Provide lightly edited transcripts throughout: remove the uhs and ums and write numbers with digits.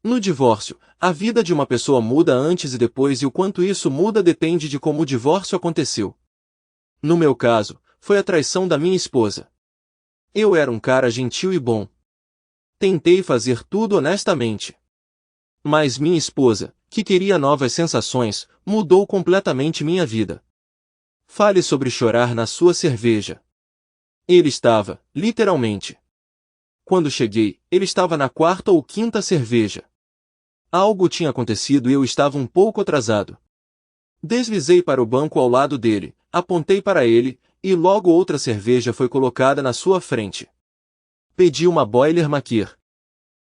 No divórcio, a vida de uma pessoa muda antes e depois e o quanto isso muda depende de como o divórcio aconteceu. No meu caso, foi a traição da minha esposa. Eu era um cara gentil e bom. Tentei fazer tudo honestamente. Mas minha esposa, que queria novas sensações, mudou completamente minha vida. Fale sobre chorar na sua cerveja. Ele estava, literalmente. Quando cheguei, ele estava na quarta ou quinta cerveja. Algo tinha acontecido e eu estava um pouco atrasado. Deslizei para o banco ao lado dele, apontei para ele, e logo outra cerveja foi colocada na sua frente. Pedi uma Boiler Maker.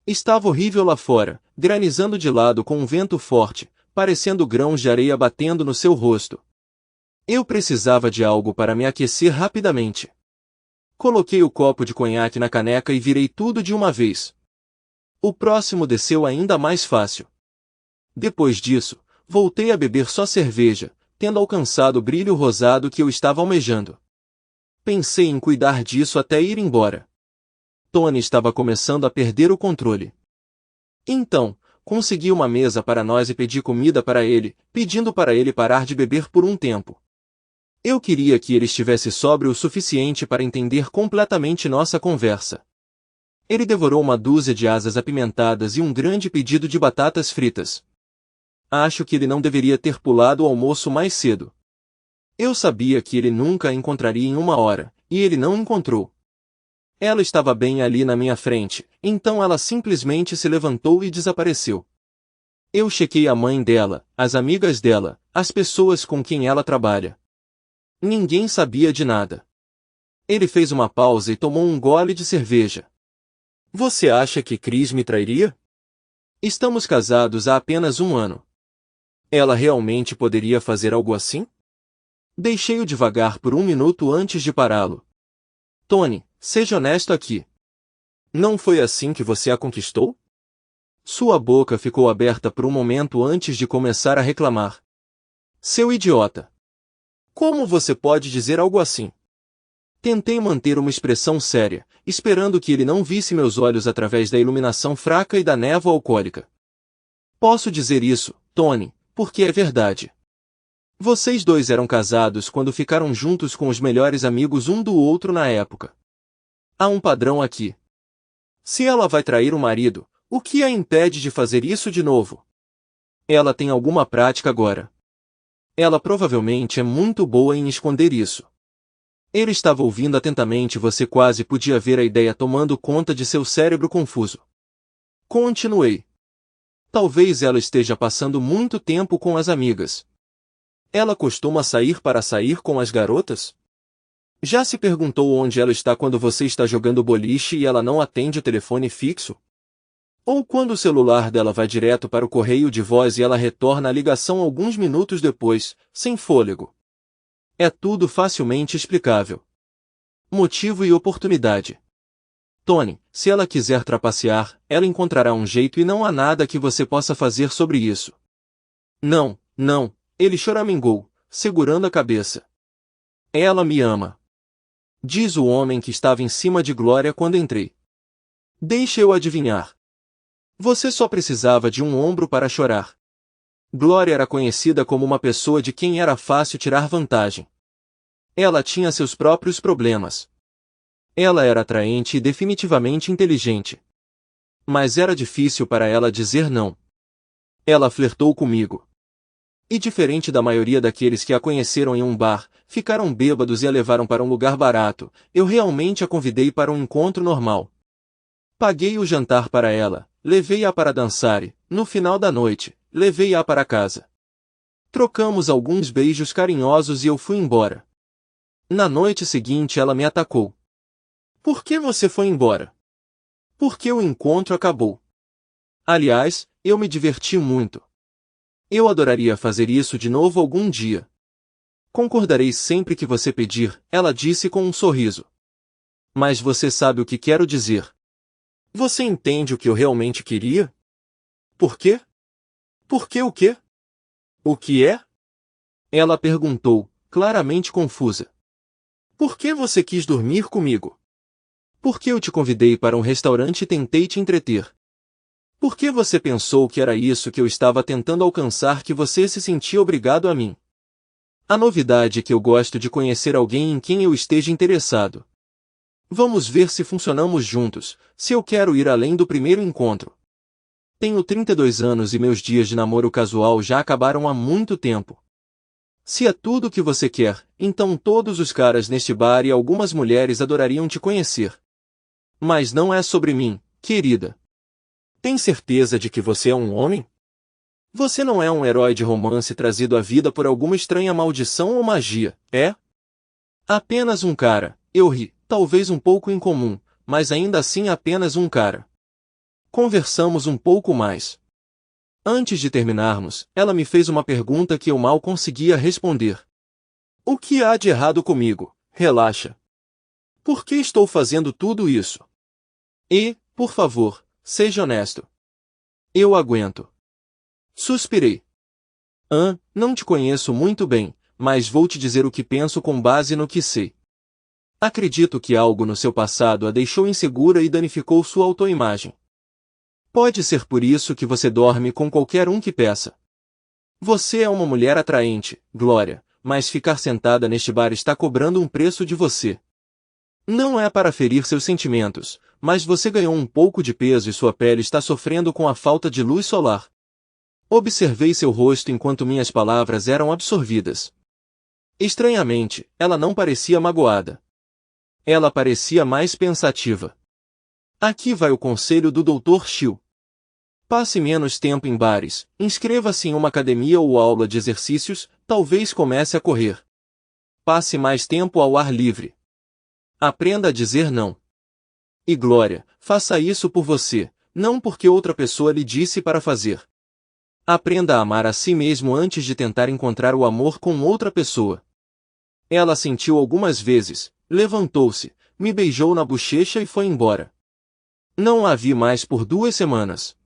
Estava horrível lá fora, granizando de lado com um vento forte, parecendo grãos de areia batendo no seu rosto. Eu precisava de algo para me aquecer rapidamente. Coloquei o copo de conhaque na caneca e virei tudo de uma vez. O próximo desceu ainda mais fácil. Depois disso, voltei a beber só cerveja, tendo alcançado o brilho rosado que eu estava almejando. Pensei em cuidar disso até ir embora. Tony estava começando a perder o controle. Então, consegui uma mesa para nós e pedi comida para ele, pedindo para ele parar de beber por um tempo. Eu queria que ele estivesse sóbrio o suficiente para entender completamente nossa conversa. Ele devorou uma dúzia de asas apimentadas e um grande pedido de batatas fritas. Acho que ele não deveria ter pulado o almoço mais cedo. Eu sabia que ele nunca a encontraria em uma hora, e ele não encontrou. Ela estava bem ali na minha frente, então ela simplesmente se levantou e desapareceu. Eu chequei a mãe dela, as amigas dela, as pessoas com quem ela trabalha. Ninguém sabia de nada. Ele fez uma pausa e tomou um gole de cerveja. Você acha que Chris me trairia? Estamos casados há apenas um ano. Ela realmente poderia fazer algo assim? Deixei-o devagar por um minuto antes de pará-lo. Tony, seja honesto aqui. Não foi assim que você a conquistou? Sua boca ficou aberta por um momento antes de começar a reclamar. Seu idiota! Como você pode dizer algo assim? Tentei manter uma expressão séria, esperando que ele não visse meus olhos através da iluminação fraca e da névoa alcoólica. Posso dizer isso, Tony, porque é verdade. Vocês dois eram casados quando ficaram juntos com os melhores amigos um do outro na época. Há um padrão aqui. Se ela vai trair o marido, o que a impede de fazer isso de novo? Ela tem alguma prática agora. Ela provavelmente é muito boa em esconder isso. Ele estava ouvindo atentamente, você quase podia ver a ideia tomando conta de seu cérebro confuso. Continuei. Talvez ela esteja passando muito tempo com as amigas. Ela costuma sair com as garotas? Já se perguntou onde ela está quando você está jogando boliche e ela não atende o telefone fixo? Ou quando o celular dela vai direto para o correio de voz e ela retorna a ligação alguns minutos depois, sem fôlego? É tudo facilmente explicável. Motivo e oportunidade. Tony, se ela quiser trapacear, ela encontrará um jeito e não há nada que você possa fazer sobre isso. Não, não, ele choramingou, segurando a cabeça. Ela me ama. Diz o homem que estava em cima de Glória quando entrei. Deixa eu adivinhar. Você só precisava de um ombro para chorar. Glória era conhecida como uma pessoa de quem era fácil tirar vantagem. Ela tinha seus próprios problemas. Ela era atraente e definitivamente inteligente. Mas era difícil para ela dizer não. Ela flertou comigo. E diferente da maioria daqueles que a conheceram em um bar, ficaram bêbados e a levaram para um lugar barato, eu realmente a convidei para um encontro normal. Paguei o jantar para ela, levei-a para dançar e, no final da noite, levei-a para casa. Trocamos alguns beijos carinhosos e eu fui embora. Na noite seguinte ela me atacou. Por que você foi embora? Porque o encontro acabou. Aliás, eu me diverti muito. Eu adoraria fazer isso de novo algum dia. Concordarei sempre que você pedir, ela disse com um sorriso. Mas você sabe o que quero dizer. Você entende o que eu realmente queria? Por quê? Por que o quê? O que é? Ela perguntou, claramente confusa. Por que você quis dormir comigo? Por que eu te convidei para um restaurante e tentei te entreter? Por que você pensou que era isso que eu estava tentando alcançar, que você se sentia obrigado a mim? A novidade é que eu gosto de conhecer alguém em quem eu esteja interessado. Vamos ver se funcionamos juntos, se eu quero ir além do primeiro encontro. Tenho 32 anos e meus dias de namoro casual já acabaram há muito tempo. Se é tudo o que você quer, então todos os caras neste bar e algumas mulheres adorariam te conhecer. Mas não é sobre mim, querida. Tem certeza de que você é um homem? Você não é um herói de romance trazido à vida por alguma estranha maldição ou magia, é? Apenas um cara, eu ri, talvez um pouco incomum, mas ainda assim apenas um cara. Conversamos um pouco mais. Antes de terminarmos, ela me fez uma pergunta que eu mal conseguia responder. O que há de errado comigo? Relaxa. Por que estou fazendo tudo isso? E, por favor, seja honesto. Eu aguento. Suspirei. Não te conheço muito bem, mas vou te dizer o que penso com base no que sei. Acredito que algo no seu passado a deixou insegura e danificou sua autoimagem. Pode ser por isso que você dorme com qualquer um que peça. Você é uma mulher atraente, Glória, mas ficar sentada neste bar está cobrando um preço de você. Não é para ferir seus sentimentos, mas você ganhou um pouco de peso e sua pele está sofrendo com a falta de luz solar. Observei seu rosto enquanto minhas palavras eram absorvidas. Estranhamente, ela não parecia magoada. Ela parecia mais pensativa. Aqui vai o conselho do Dr. Chiu. Passe menos tempo em bares, inscreva-se em uma academia ou aula de exercícios, talvez comece a correr. Passe mais tempo ao ar livre. Aprenda a dizer não. E Glória, faça isso por você, não porque outra pessoa lhe disse para fazer. Aprenda a amar a si mesmo antes de tentar encontrar o amor com outra pessoa. Ela sentiu algumas vezes, levantou-se, me beijou na bochecha e foi embora. Não a vi mais por 2 semanas.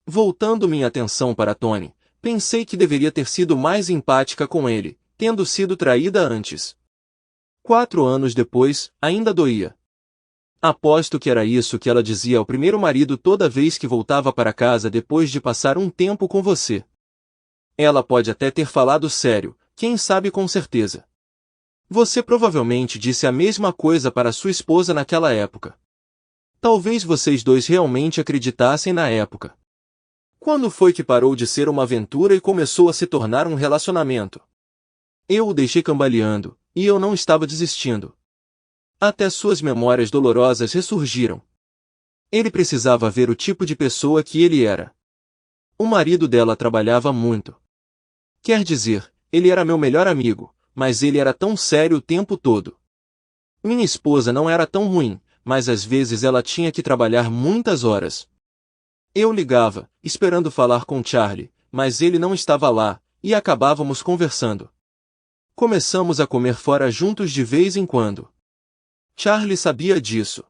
Voltando minha atenção para Tony, pensei que deveria ter sido mais empática com ele, tendo sido traída antes. 4 anos depois, ainda doía. Aposto que era isso que ela dizia ao primeiro marido toda vez que voltava para casa depois de passar um tempo com você. Ela pode até ter falado sério, quem sabe com certeza. Você provavelmente disse a mesma coisa para sua esposa naquela época. Talvez vocês dois realmente acreditassem na época. Quando foi que parou de ser uma aventura e começou a se tornar um relacionamento? Eu o deixei cambaleando, e eu não estava desistindo. Até suas memórias dolorosas ressurgiram. Ele precisava ver o tipo de pessoa que ele era. O marido dela trabalhava muito. Quer dizer, ele era meu melhor amigo, mas ele era tão sério o tempo todo. Minha esposa não era tão ruim, mas às vezes ela tinha que trabalhar muitas horas. Eu ligava, esperando falar com Charlie, mas ele não estava lá, e acabávamos conversando. Começamos a comer fora juntos de vez em quando. Charlie sabia disso.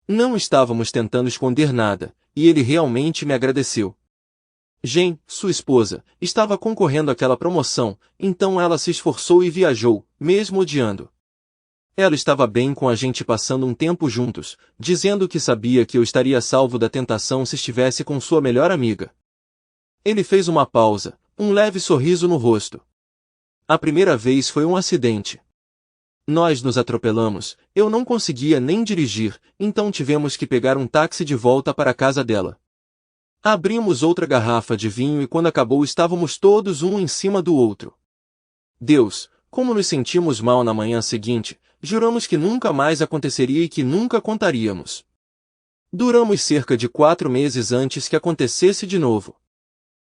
Não estávamos tentando esconder nada, e ele realmente me agradeceu. Jen, sua esposa, estava concorrendo àquela promoção, então ela se esforçou e viajou, mesmo odiando. Ela estava bem com a gente passando um tempo juntos, dizendo que sabia que eu estaria salvo da tentação se estivesse com sua melhor amiga. Ele fez uma pausa, um leve sorriso no rosto. A primeira vez foi um acidente. Nós nos atropelamos, eu não conseguia nem dirigir, então tivemos que pegar um táxi de volta para a casa dela. Abrimos outra garrafa de vinho e quando acabou estávamos todos um em cima do outro. Deus, como nos sentimos mal na manhã seguinte, juramos que nunca mais aconteceria e que nunca contaríamos. Duramos cerca de 4 meses antes que acontecesse de novo.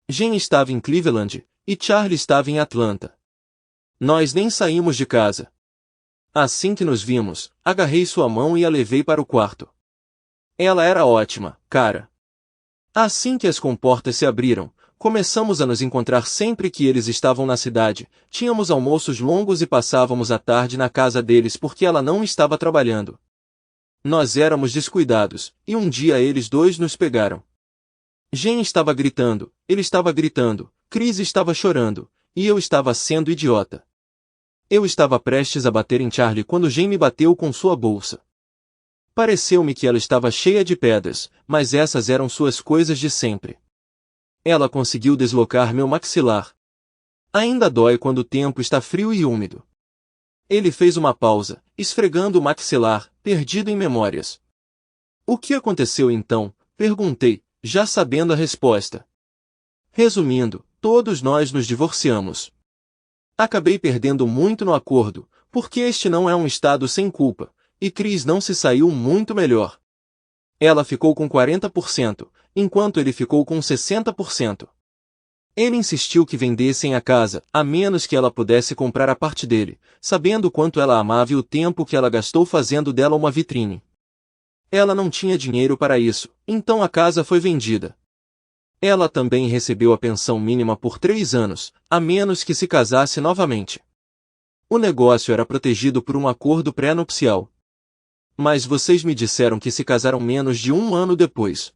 Jen estava em Cleveland, e Charlie estava em Atlanta. Nós nem saímos de casa. Assim que nos vimos, agarrei sua mão e a levei para o quarto. Ela era ótima, cara. Assim que as comportas se abriram, começamos a nos encontrar sempre que eles estavam na cidade, tínhamos almoços longos e passávamos a tarde na casa deles porque ela não estava trabalhando. Nós éramos descuidados, e um dia eles dois nos pegaram. Jen estava gritando, ele estava gritando, Chris estava chorando, e eu estava sendo idiota. Eu estava prestes a bater em Charlie quando Jen me bateu com sua bolsa. Pareceu-me que ela estava cheia de pedras, mas essas eram suas coisas de sempre. Ela conseguiu deslocar meu maxilar. Ainda dói quando o tempo está frio e úmido. Ele fez uma pausa, esfregando o maxilar, perdido em memórias. O que aconteceu então? Perguntei, já sabendo a resposta. Resumindo, todos nós nos divorciamos. Acabei perdendo muito no acordo, porque este não é um estado sem culpa, e Chris não se saiu muito melhor. Ela ficou com 40%, enquanto ele ficou com 60%. Ele insistiu que vendessem a casa, a menos que ela pudesse comprar a parte dele, sabendo quanto ela amava e o tempo que ela gastou fazendo dela uma vitrine. Ela não tinha dinheiro para isso, então a casa foi vendida. Ela também recebeu a pensão mínima por 3 anos, a menos que se casasse novamente. O negócio era protegido por um acordo pré-nupcial. Mas vocês me disseram que se casaram menos de 1 ano depois.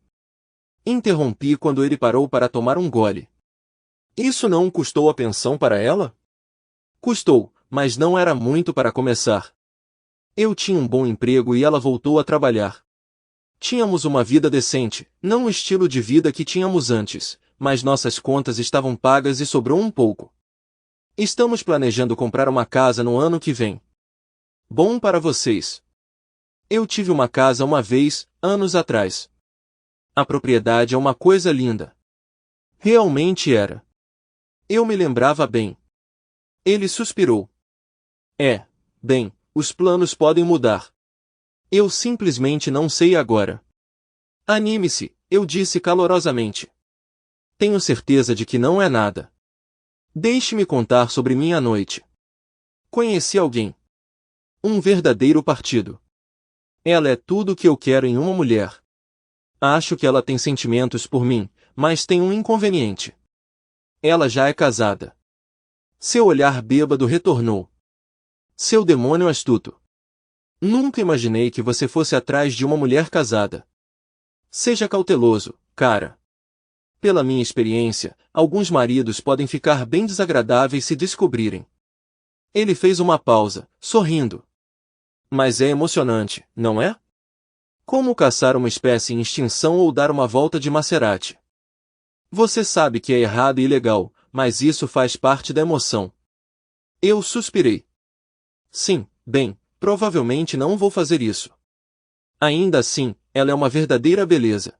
Interrompi quando ele parou para tomar um gole. Isso não custou a pensão para ela? Custou, mas não era muito para começar. Eu tinha um bom emprego e ela voltou a trabalhar. Tínhamos uma vida decente, não o estilo de vida que tínhamos antes, mas nossas contas estavam pagas e sobrou um pouco. Estamos planejando comprar uma casa no ano que vem. Bom para vocês. Eu tive uma casa uma vez, anos atrás. A propriedade é uma coisa linda. Realmente era. Eu me lembrava bem. Ele suspirou. Bem, os planos podem mudar. Eu simplesmente não sei agora. Anime-se, eu disse calorosamente. Tenho certeza de que não é nada. Deixe-me contar sobre minha noite. Conheci alguém. Um verdadeiro partido. Ela é tudo o que eu quero em uma mulher. Acho que ela tem sentimentos por mim, mas tem um inconveniente. Ela já é casada. Seu olhar bêbado retornou. Seu demônio astuto. Nunca imaginei que você fosse atrás de uma mulher casada. Seja cauteloso, cara. Pela minha experiência, alguns maridos podem ficar bem desagradáveis se descobrirem. Ele fez uma pausa, sorrindo. Mas é emocionante, não é? Como caçar uma espécie em extinção ou dar uma volta de Maserati. Você sabe que é errado e ilegal, mas isso faz parte da emoção. Eu suspirei. Sim, bem, provavelmente não vou fazer isso. Ainda assim, ela é uma verdadeira beleza.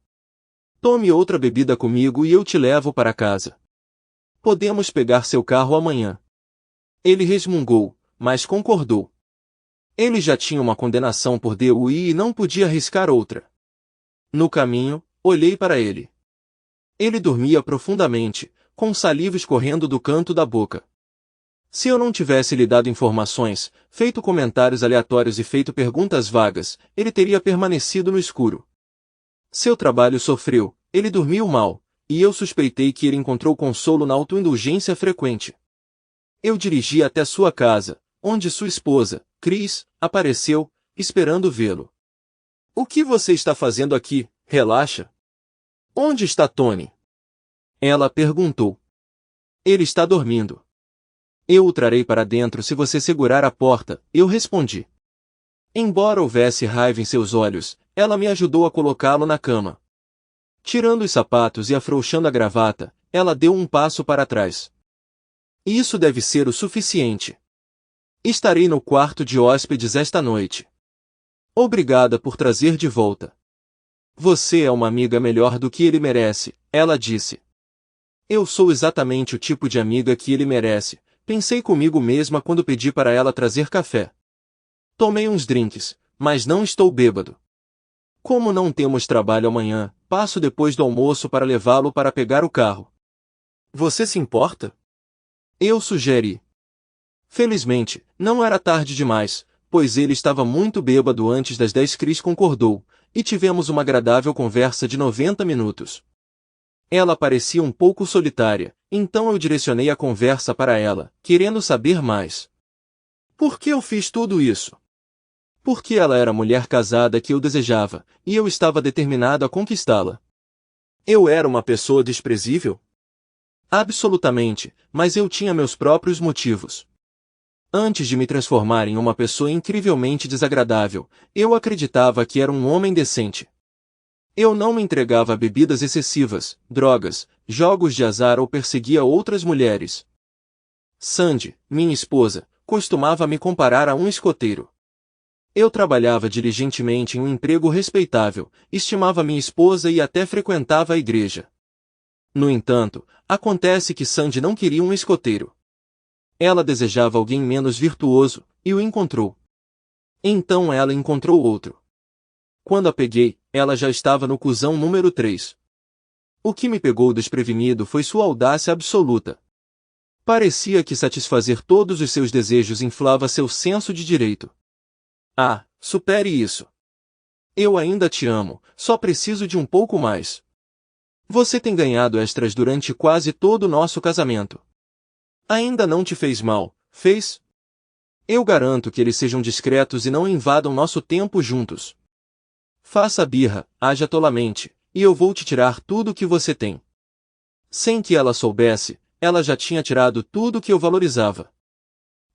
Tome outra bebida comigo e eu te levo para casa. Podemos pegar seu carro amanhã. Ele resmungou, mas concordou. Ele já tinha uma condenação por DUI e não podia arriscar outra. No caminho, olhei para ele. Ele dormia profundamente, com saliva escorrendo do canto da boca. Se eu não tivesse lhe dado informações, feito comentários aleatórios e feito perguntas vagas, ele teria permanecido no escuro. Seu trabalho sofreu, ele dormiu mal, e eu suspeitei que ele encontrou consolo na autoindulgência frequente. Eu dirigi até sua casa, onde sua esposa, Chris, apareceu, esperando vê-lo. O que você está fazendo aqui? Relaxa. Onde está Tony? Ela perguntou. Ele está dormindo. Eu o trarei para dentro se você segurar a porta, eu respondi. Embora houvesse raiva em seus olhos, ela me ajudou a colocá-lo na cama. Tirando os sapatos e afrouxando a gravata, ela deu um passo para trás. Isso deve ser o suficiente. Estarei no quarto de hóspedes esta noite. Obrigada por trazer de volta. Você é uma amiga melhor do que ele merece, ela disse. Eu sou exatamente o tipo de amiga que ele merece, pensei comigo mesma quando pedi para ela trazer café. Tomei uns drinks, mas não estou bêbado. Como não temos trabalho amanhã, passo depois do almoço para levá-lo para pegar o carro. Você se importa? Eu sugeri. Felizmente, não era tarde demais, pois ele estava muito bêbado antes das 10. Chris concordou, e tivemos uma agradável conversa de 90 minutos. Ela parecia um pouco solitária, então eu direcionei a conversa para ela, querendo saber mais. Por que eu fiz tudo isso? Porque ela era a mulher casada que eu desejava, e eu estava determinado a conquistá-la. Eu era uma pessoa desprezível? Absolutamente, mas eu tinha meus próprios motivos. Antes de me transformar em uma pessoa incrivelmente desagradável, eu acreditava que era um homem decente. Eu não me entregava a bebidas excessivas, drogas, jogos de azar ou perseguia outras mulheres. Sandy, minha esposa, costumava me comparar a um escoteiro. Eu trabalhava diligentemente em um emprego respeitável, estimava minha esposa e até frequentava a igreja. No entanto, acontece que Sandy não queria um escoteiro. Ela desejava alguém menos virtuoso, e o encontrou. Então ela encontrou outro. Quando a peguei, ela já estava no cuzão número 3. O que me pegou desprevenido foi sua audácia absoluta. Parecia que satisfazer todos os seus desejos inflava seu senso de direito. Ah, supere isso. Eu ainda te amo, só preciso de um pouco mais. Você tem ganhado extras durante quase todo o nosso casamento. Ainda não te fez mal, fez? Eu garanto que eles sejam discretos e não invadam nosso tempo juntos. Faça birra, haja tolamente, e eu vou te tirar tudo o que você tem. Sem que ela soubesse, ela já tinha tirado tudo o que eu valorizava.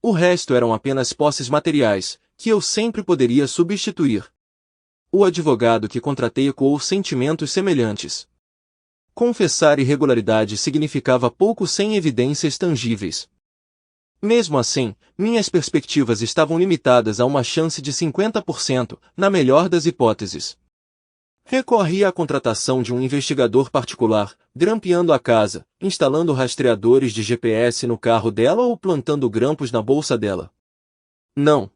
O resto eram apenas posses materiais, que eu sempre poderia substituir. O advogado que contratei ecoou sentimentos semelhantes. Confessar irregularidade significava pouco sem evidências tangíveis. Mesmo assim, minhas perspectivas estavam limitadas a uma chance de 50%, na melhor das hipóteses. Recorri à contratação de um investigador particular, grampeando a casa, instalando rastreadores de GPS no carro dela ou plantando grampos na bolsa dela. Não.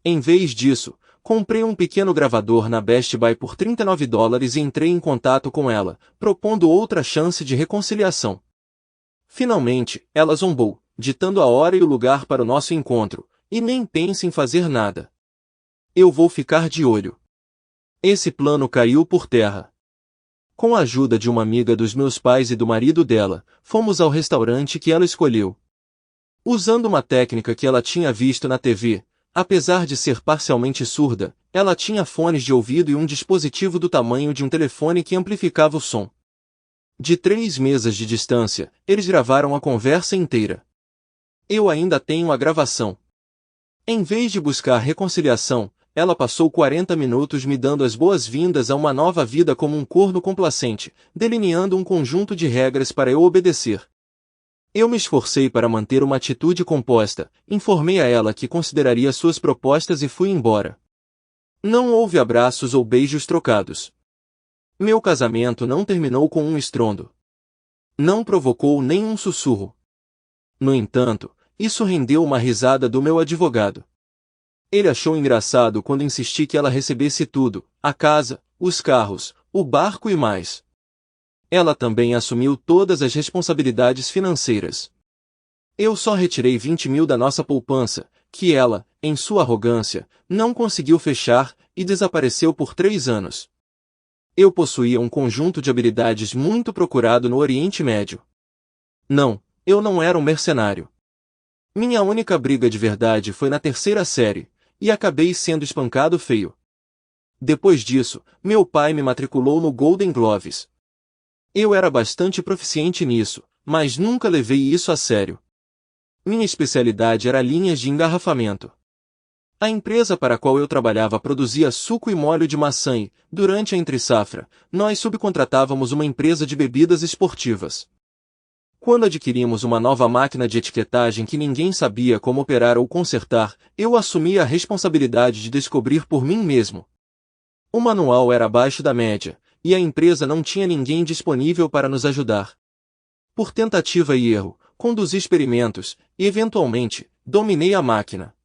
Em vez disso, comprei um pequeno gravador na Best Buy por $39 e entrei em contato com ela, propondo outra chance de reconciliação. Finalmente, ela zombou, ditando a hora e o lugar para o nosso encontro, e nem pense em fazer nada. Eu vou ficar de olho. Esse plano caiu por terra. Com a ajuda de uma amiga dos meus pais e do marido dela, fomos ao restaurante que ela escolheu. Usando uma técnica que ela tinha visto na TV, apesar de ser parcialmente surda, ela tinha fones de ouvido e um dispositivo do tamanho de um telefone que amplificava o som. De 3 mesas de distância, eles gravaram a conversa inteira. Eu ainda tenho a gravação. Em vez de buscar reconciliação, ela passou 40 minutos me dando as boas-vindas a uma nova vida como um corno complacente, delineando um conjunto de regras para eu obedecer. Eu me esforcei para manter uma atitude composta, informei a ela que consideraria suas propostas e fui embora. Não houve abraços ou beijos trocados. Meu casamento não terminou com um estrondo. Não provocou nem um sussurro. No entanto, isso rendeu uma risada do meu advogado. Ele achou engraçado quando insisti que ela recebesse tudo, a casa, os carros, o barco e mais. Ela também assumiu todas as responsabilidades financeiras. Eu só retirei 20 mil da nossa poupança, que ela, em sua arrogância, não conseguiu fechar, e desapareceu por 3 anos. Eu possuía um conjunto de habilidades muito procurado no Oriente Médio. Não, eu não era um mercenário. Minha única briga de verdade foi na 3ª série, e acabei sendo espancado feio. Depois disso, meu pai me matriculou no Golden Gloves. Eu era bastante proficiente nisso, mas nunca levei isso a sério. Minha especialidade era linhas de engarrafamento. A empresa para a qual eu trabalhava produzia suco e molho de maçã e, durante a entre-safra, nós subcontratávamos uma empresa de bebidas esportivas. Quando adquirimos uma nova máquina de etiquetagem que ninguém sabia como operar ou consertar, eu assumi a responsabilidade de descobrir por mim mesmo. O manual era abaixo da média, e a empresa não tinha ninguém disponível para nos ajudar. Por tentativa e erro, conduzi experimentos, e eventualmente, dominei a máquina.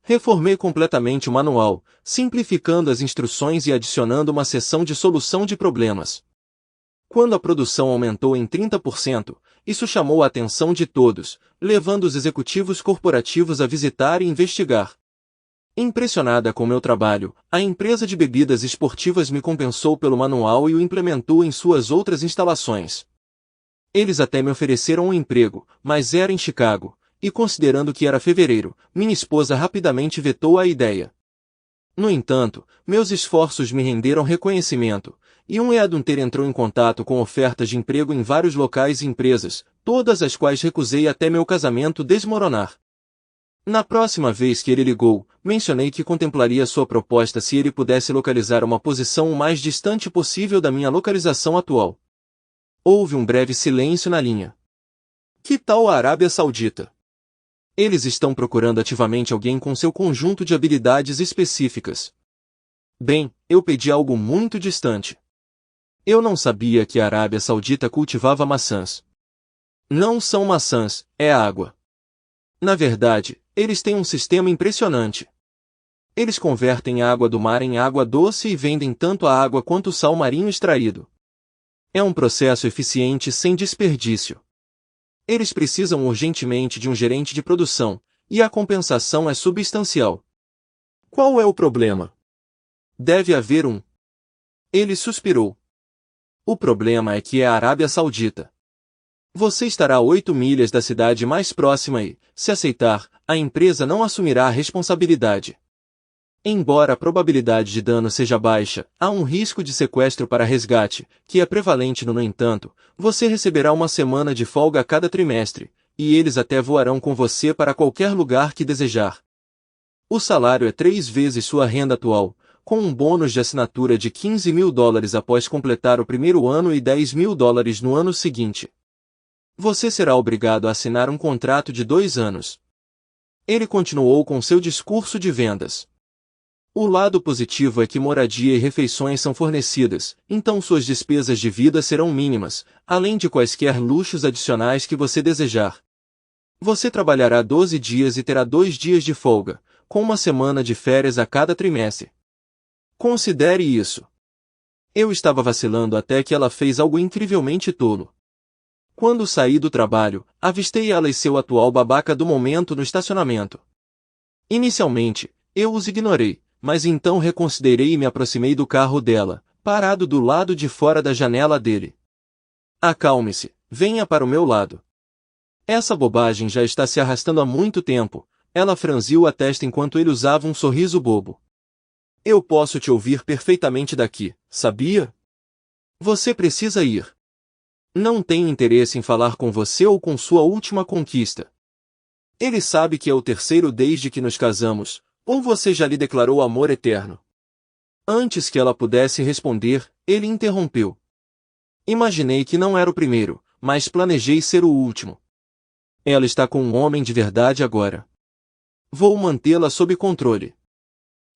Reformei completamente o manual, simplificando as instruções e adicionando uma seção de solução de problemas. Quando a produção aumentou em 30%, isso chamou a atenção de todos, levando os executivos corporativos a visitar e investigar. Impressionada com meu trabalho, a empresa de bebidas esportivas me compensou pelo manual e o implementou em suas outras instalações. Eles até me ofereceram um emprego, mas era em Chicago, e considerando que era fevereiro, minha esposa rapidamente vetou a ideia. No entanto, meus esforços me renderam reconhecimento, e um headhunter entrou em contato com ofertas de emprego em vários locais e empresas, todas as quais recusei até meu casamento desmoronar. Na próxima vez que ele ligou, mencionei que contemplaria sua proposta se ele pudesse localizar uma posição o mais distante possível da minha localização atual. Houve um breve silêncio na linha. Que tal a Arábia Saudita? Eles estão procurando ativamente alguém com seu conjunto de habilidades específicas. Bem, eu pedi algo muito distante. Eu não sabia que a Arábia Saudita cultivava maçãs. Não são maçãs, é água. Na verdade, eles têm um sistema impressionante. Eles convertem a água do mar em água doce e vendem tanto a água quanto o sal marinho extraído. É um processo eficiente sem desperdício. Eles precisam urgentemente de um gerente de produção, e a compensação é substancial. Qual é o problema? Deve haver um. Ele suspirou. O problema é que é a Arábia Saudita. Você estará a 8 milhas da cidade mais próxima e, se aceitar, a empresa não assumirá a responsabilidade. Embora a probabilidade de dano seja baixa, há um risco de sequestro para resgate, que é prevalente no entanto, você receberá uma semana de folga a cada trimestre, e eles até voarão com você para qualquer lugar que desejar. O salário é 3 vezes sua renda atual, com um bônus de assinatura de $15.000 após completar o primeiro ano e $10.000 no ano seguinte. Você será obrigado a assinar um contrato de 2 anos. Ele continuou com seu discurso de vendas. O lado positivo é que moradia e refeições são fornecidas, então suas despesas de vida serão mínimas, além de quaisquer luxos adicionais que você desejar. Você trabalhará 12 dias e terá 2 dias de folga, com uma semana de férias a cada trimestre. Considere isso. Eu estava vacilando até que ela fez algo incrivelmente tolo. Quando saí do trabalho, avistei ela e seu atual babaca do momento no estacionamento. Inicialmente, eu os ignorei, mas então reconsiderei e me aproximei do carro dela, parado do lado de fora da janela dele. Acalme-se, venha para o meu lado. Essa bobagem já está se arrastando há muito tempo, ela franziu a testa enquanto ele usava um sorriso bobo. Eu posso te ouvir perfeitamente daqui, sabia? Você precisa ir. Não tenho interesse em falar com você ou com sua última conquista. Ele sabe que é o terceiro desde que nos casamos, ou você já lhe declarou amor eterno? Antes que ela pudesse responder, ele interrompeu. Imaginei que não era o primeiro, mas planejei ser o último. Ela está com um homem de verdade agora. Vou mantê-la sob controle.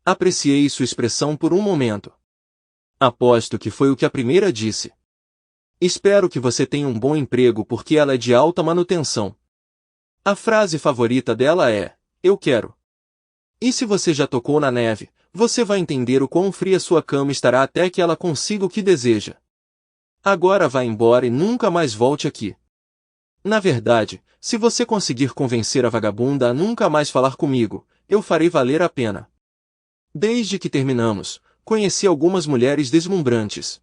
Apreciei sua expressão por um momento. Aposto que foi o que a primeira disse. Espero que você tenha um bom emprego porque ela é de alta manutenção. A frase favorita dela é, eu quero. E se você já tocou na neve, você vai entender o quão fria sua cama estará até que ela consiga o que deseja. Agora vá embora e nunca mais volte aqui. Na verdade, se você conseguir convencer a vagabunda a nunca mais falar comigo, eu farei valer a pena. Desde que terminamos, conheci algumas mulheres deslumbrantes.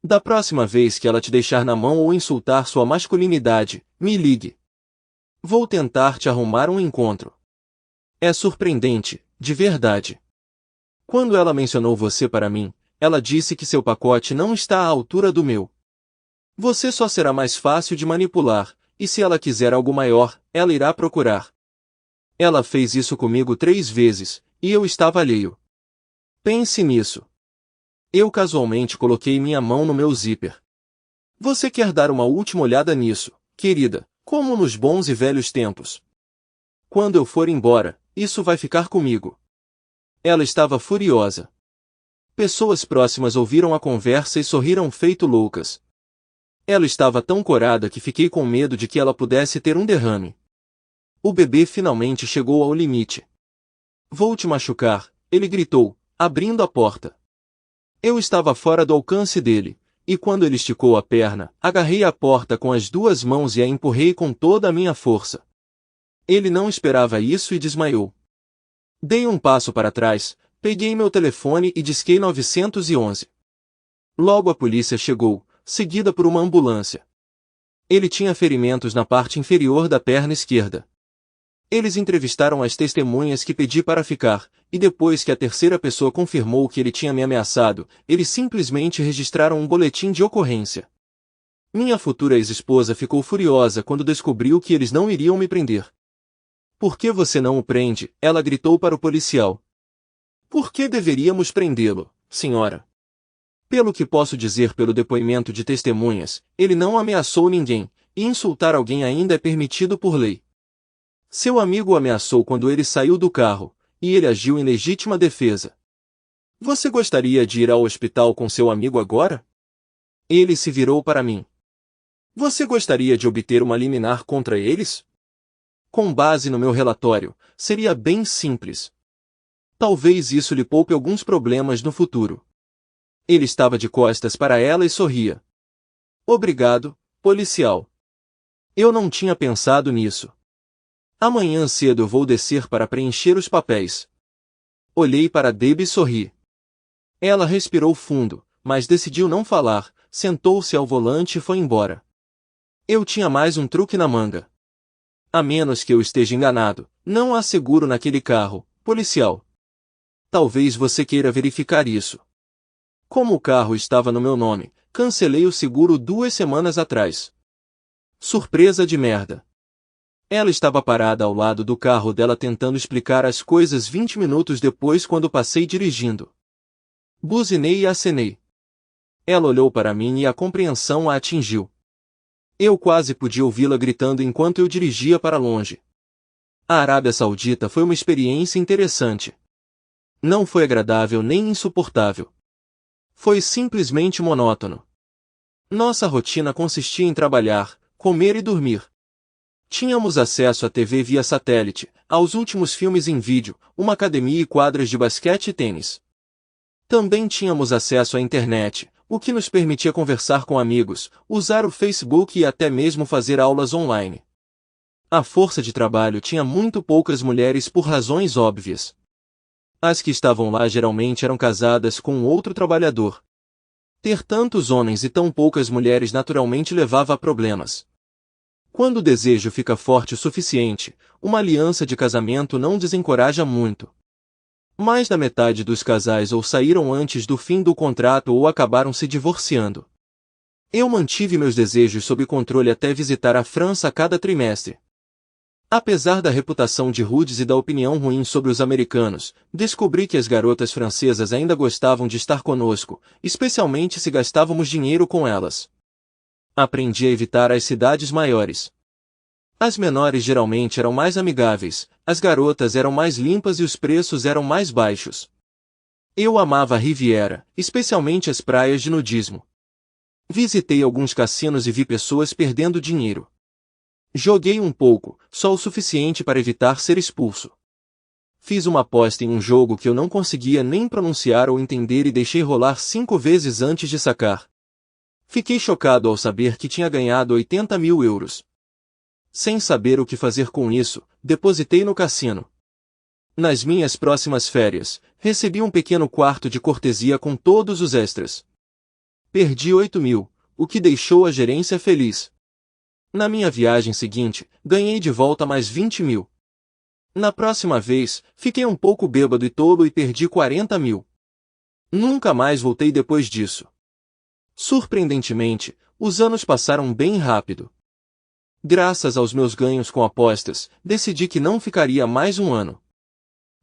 Da próxima vez que ela te deixar na mão ou insultar sua masculinidade, me ligue. Vou tentar te arrumar um encontro. É surpreendente, de verdade. Quando ela mencionou você para mim, ela disse que seu pacote não está à altura do meu. Você só será mais fácil de manipular, e se ela quiser algo maior, ela irá procurar. Ela fez isso comigo 3 vezes, e eu estava alheio. Pense nisso. Eu casualmente coloquei minha mão no meu zíper. Você quer dar uma última olhada nisso, querida, como nos bons e velhos tempos? Quando eu for embora, isso vai ficar comigo. Ela estava furiosa. Pessoas próximas ouviram a conversa e sorriram feito loucas. Ela estava tão corada que fiquei com medo de que ela pudesse ter um derrame. O bebê finalmente chegou ao limite. Vou te machucar, ele gritou, abrindo a porta. Eu estava fora do alcance dele, e quando ele esticou a perna, agarrei a porta com as 2 mãos e a empurrei com toda a minha força. Ele não esperava isso e desmaiou. Dei um passo para trás, peguei meu telefone e disquei 911. Logo a polícia chegou, seguida por uma ambulância. Ele tinha ferimentos na parte inferior da perna esquerda. Eles entrevistaram as testemunhas que pedi para ficar, e depois que a terceira pessoa confirmou que ele tinha me ameaçado, eles simplesmente registraram um boletim de ocorrência. Minha futura ex-esposa ficou furiosa quando descobriu que eles não iriam me prender. Por que você não o prende? Ela gritou para o policial. Por que deveríamos prendê-lo, senhora? Pelo que posso dizer pelo depoimento de testemunhas, ele não ameaçou ninguém, e insultar alguém ainda é permitido por lei. Seu amigo o ameaçou quando ele saiu do carro, e ele agiu em legítima defesa. Você gostaria de ir ao hospital com seu amigo agora? Ele se virou para mim. Você gostaria de obter uma liminar contra eles? Com base no meu relatório, seria bem simples. Talvez isso lhe poupe alguns problemas no futuro. Ele estava de costas para ela e sorria. Obrigado, policial. Eu não tinha pensado nisso. Amanhã cedo vou descer para preencher os papéis. Olhei para Debbie e sorri. Ela respirou fundo, mas decidiu não falar, sentou-se ao volante e foi embora. Eu tinha mais um truque na manga. A menos que eu esteja enganado, não há seguro naquele carro, policial. Talvez você queira verificar isso. Como o carro estava no meu nome, cancelei o seguro 2 semanas atrás. Surpresa de merda. Ela estava parada ao lado do carro dela tentando explicar as coisas 20 minutos depois quando passei dirigindo. Buzinei e acenei. Ela olhou para mim e a compreensão a atingiu. Eu quase podia ouvi-la gritando enquanto eu dirigia para longe. A Arábia Saudita foi uma experiência interessante. Não foi agradável nem insuportável. Foi simplesmente monótono. Nossa rotina consistia em trabalhar, comer e dormir. Tínhamos acesso à TV via satélite, aos últimos filmes em vídeo, uma academia e quadras de basquete e tênis. Também tínhamos acesso à internet, o que nos permitia conversar com amigos, usar o Facebook e até mesmo fazer aulas online. A força de trabalho tinha muito poucas mulheres por razões óbvias. As que estavam lá geralmente eram casadas com outro trabalhador. Ter tantos homens e tão poucas mulheres naturalmente levava a problemas. Quando o desejo fica forte o suficiente, uma aliança de casamento não desencoraja muito. Mais da metade dos casais ou saíram antes do fim do contrato ou acabaram se divorciando. Eu mantive meus desejos sob controle até visitar a França a cada trimestre. Apesar da reputação de rudes e da opinião ruim sobre os americanos, descobri que as garotas francesas ainda gostavam de estar conosco, especialmente se gastávamos dinheiro com elas. Aprendi a evitar as cidades maiores. As menores geralmente eram mais amigáveis, as garotas eram mais limpas e os preços eram mais baixos. Eu amava a Riviera, especialmente as praias de nudismo. Visitei alguns cassinos e vi pessoas perdendo dinheiro. Joguei um pouco, só o suficiente para evitar ser expulso. Fiz uma aposta em um jogo que eu não conseguia nem pronunciar ou entender e deixei rolar 5 vezes antes de sacar. Fiquei chocado ao saber que tinha ganhado 80 mil euros. Sem saber o que fazer com isso, depositei no cassino. Nas minhas próximas férias, recebi um pequeno quarto de cortesia com todos os extras. Perdi 8 mil, o que deixou a gerência feliz. Na minha viagem seguinte, ganhei de volta mais 20 mil. Na próxima vez, fiquei um pouco bêbado e tolo e perdi 40 mil. Nunca mais voltei depois disso. Surpreendentemente, os anos passaram bem rápido. Graças aos meus ganhos com apostas, decidi que não ficaria mais um ano.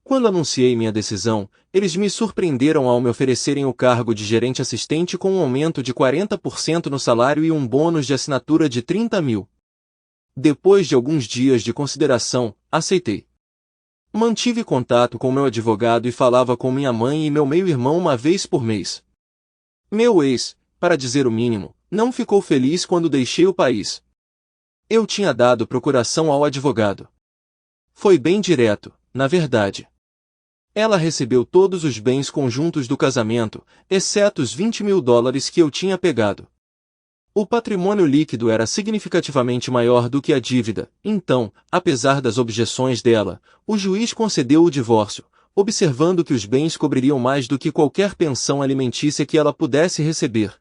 Quando anunciei minha decisão, eles me surpreenderam ao me oferecerem o cargo de gerente assistente com um aumento de 40% no salário e um bônus de assinatura de 30 mil. Depois de alguns dias de consideração, aceitei. Mantive contato com meu advogado e falava com minha mãe e meu meio-irmão uma vez por mês. Meu ex, para dizer o mínimo, não ficou feliz quando deixei o país. Eu tinha dado procuração ao advogado. Foi bem direto, na verdade. Ela recebeu todos os bens conjuntos do casamento, exceto os 20 mil dólares que eu tinha pegado. O patrimônio líquido era significativamente maior do que a dívida, então, apesar das objeções dela, o juiz concedeu o divórcio, observando que os bens cobririam mais do que qualquer pensão alimentícia que ela pudesse receber.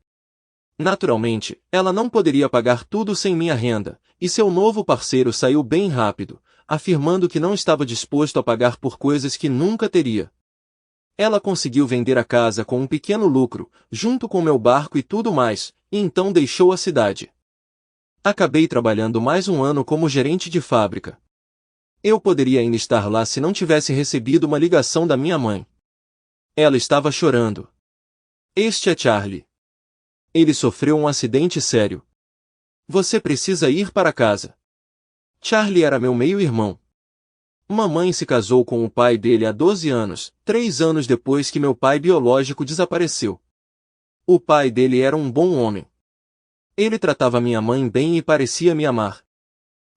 Naturalmente, ela não poderia pagar tudo sem minha renda, e seu novo parceiro saiu bem rápido, afirmando que não estava disposto a pagar por coisas que nunca teria. Ela conseguiu vender a casa com um pequeno lucro, junto com meu barco e tudo mais, e então deixou a cidade. Acabei trabalhando mais um ano como gerente de fábrica. Eu poderia ainda estar lá se não tivesse recebido uma ligação da minha mãe. Ela estava chorando. Este é Charlie. Ele sofreu um acidente sério. Você precisa ir para casa. Charlie era meu meio-irmão. Mamãe se casou com o pai dele há 12 anos, 3 anos depois que meu pai biológico desapareceu. O pai dele era um bom homem. Ele tratava minha mãe bem e parecia me amar.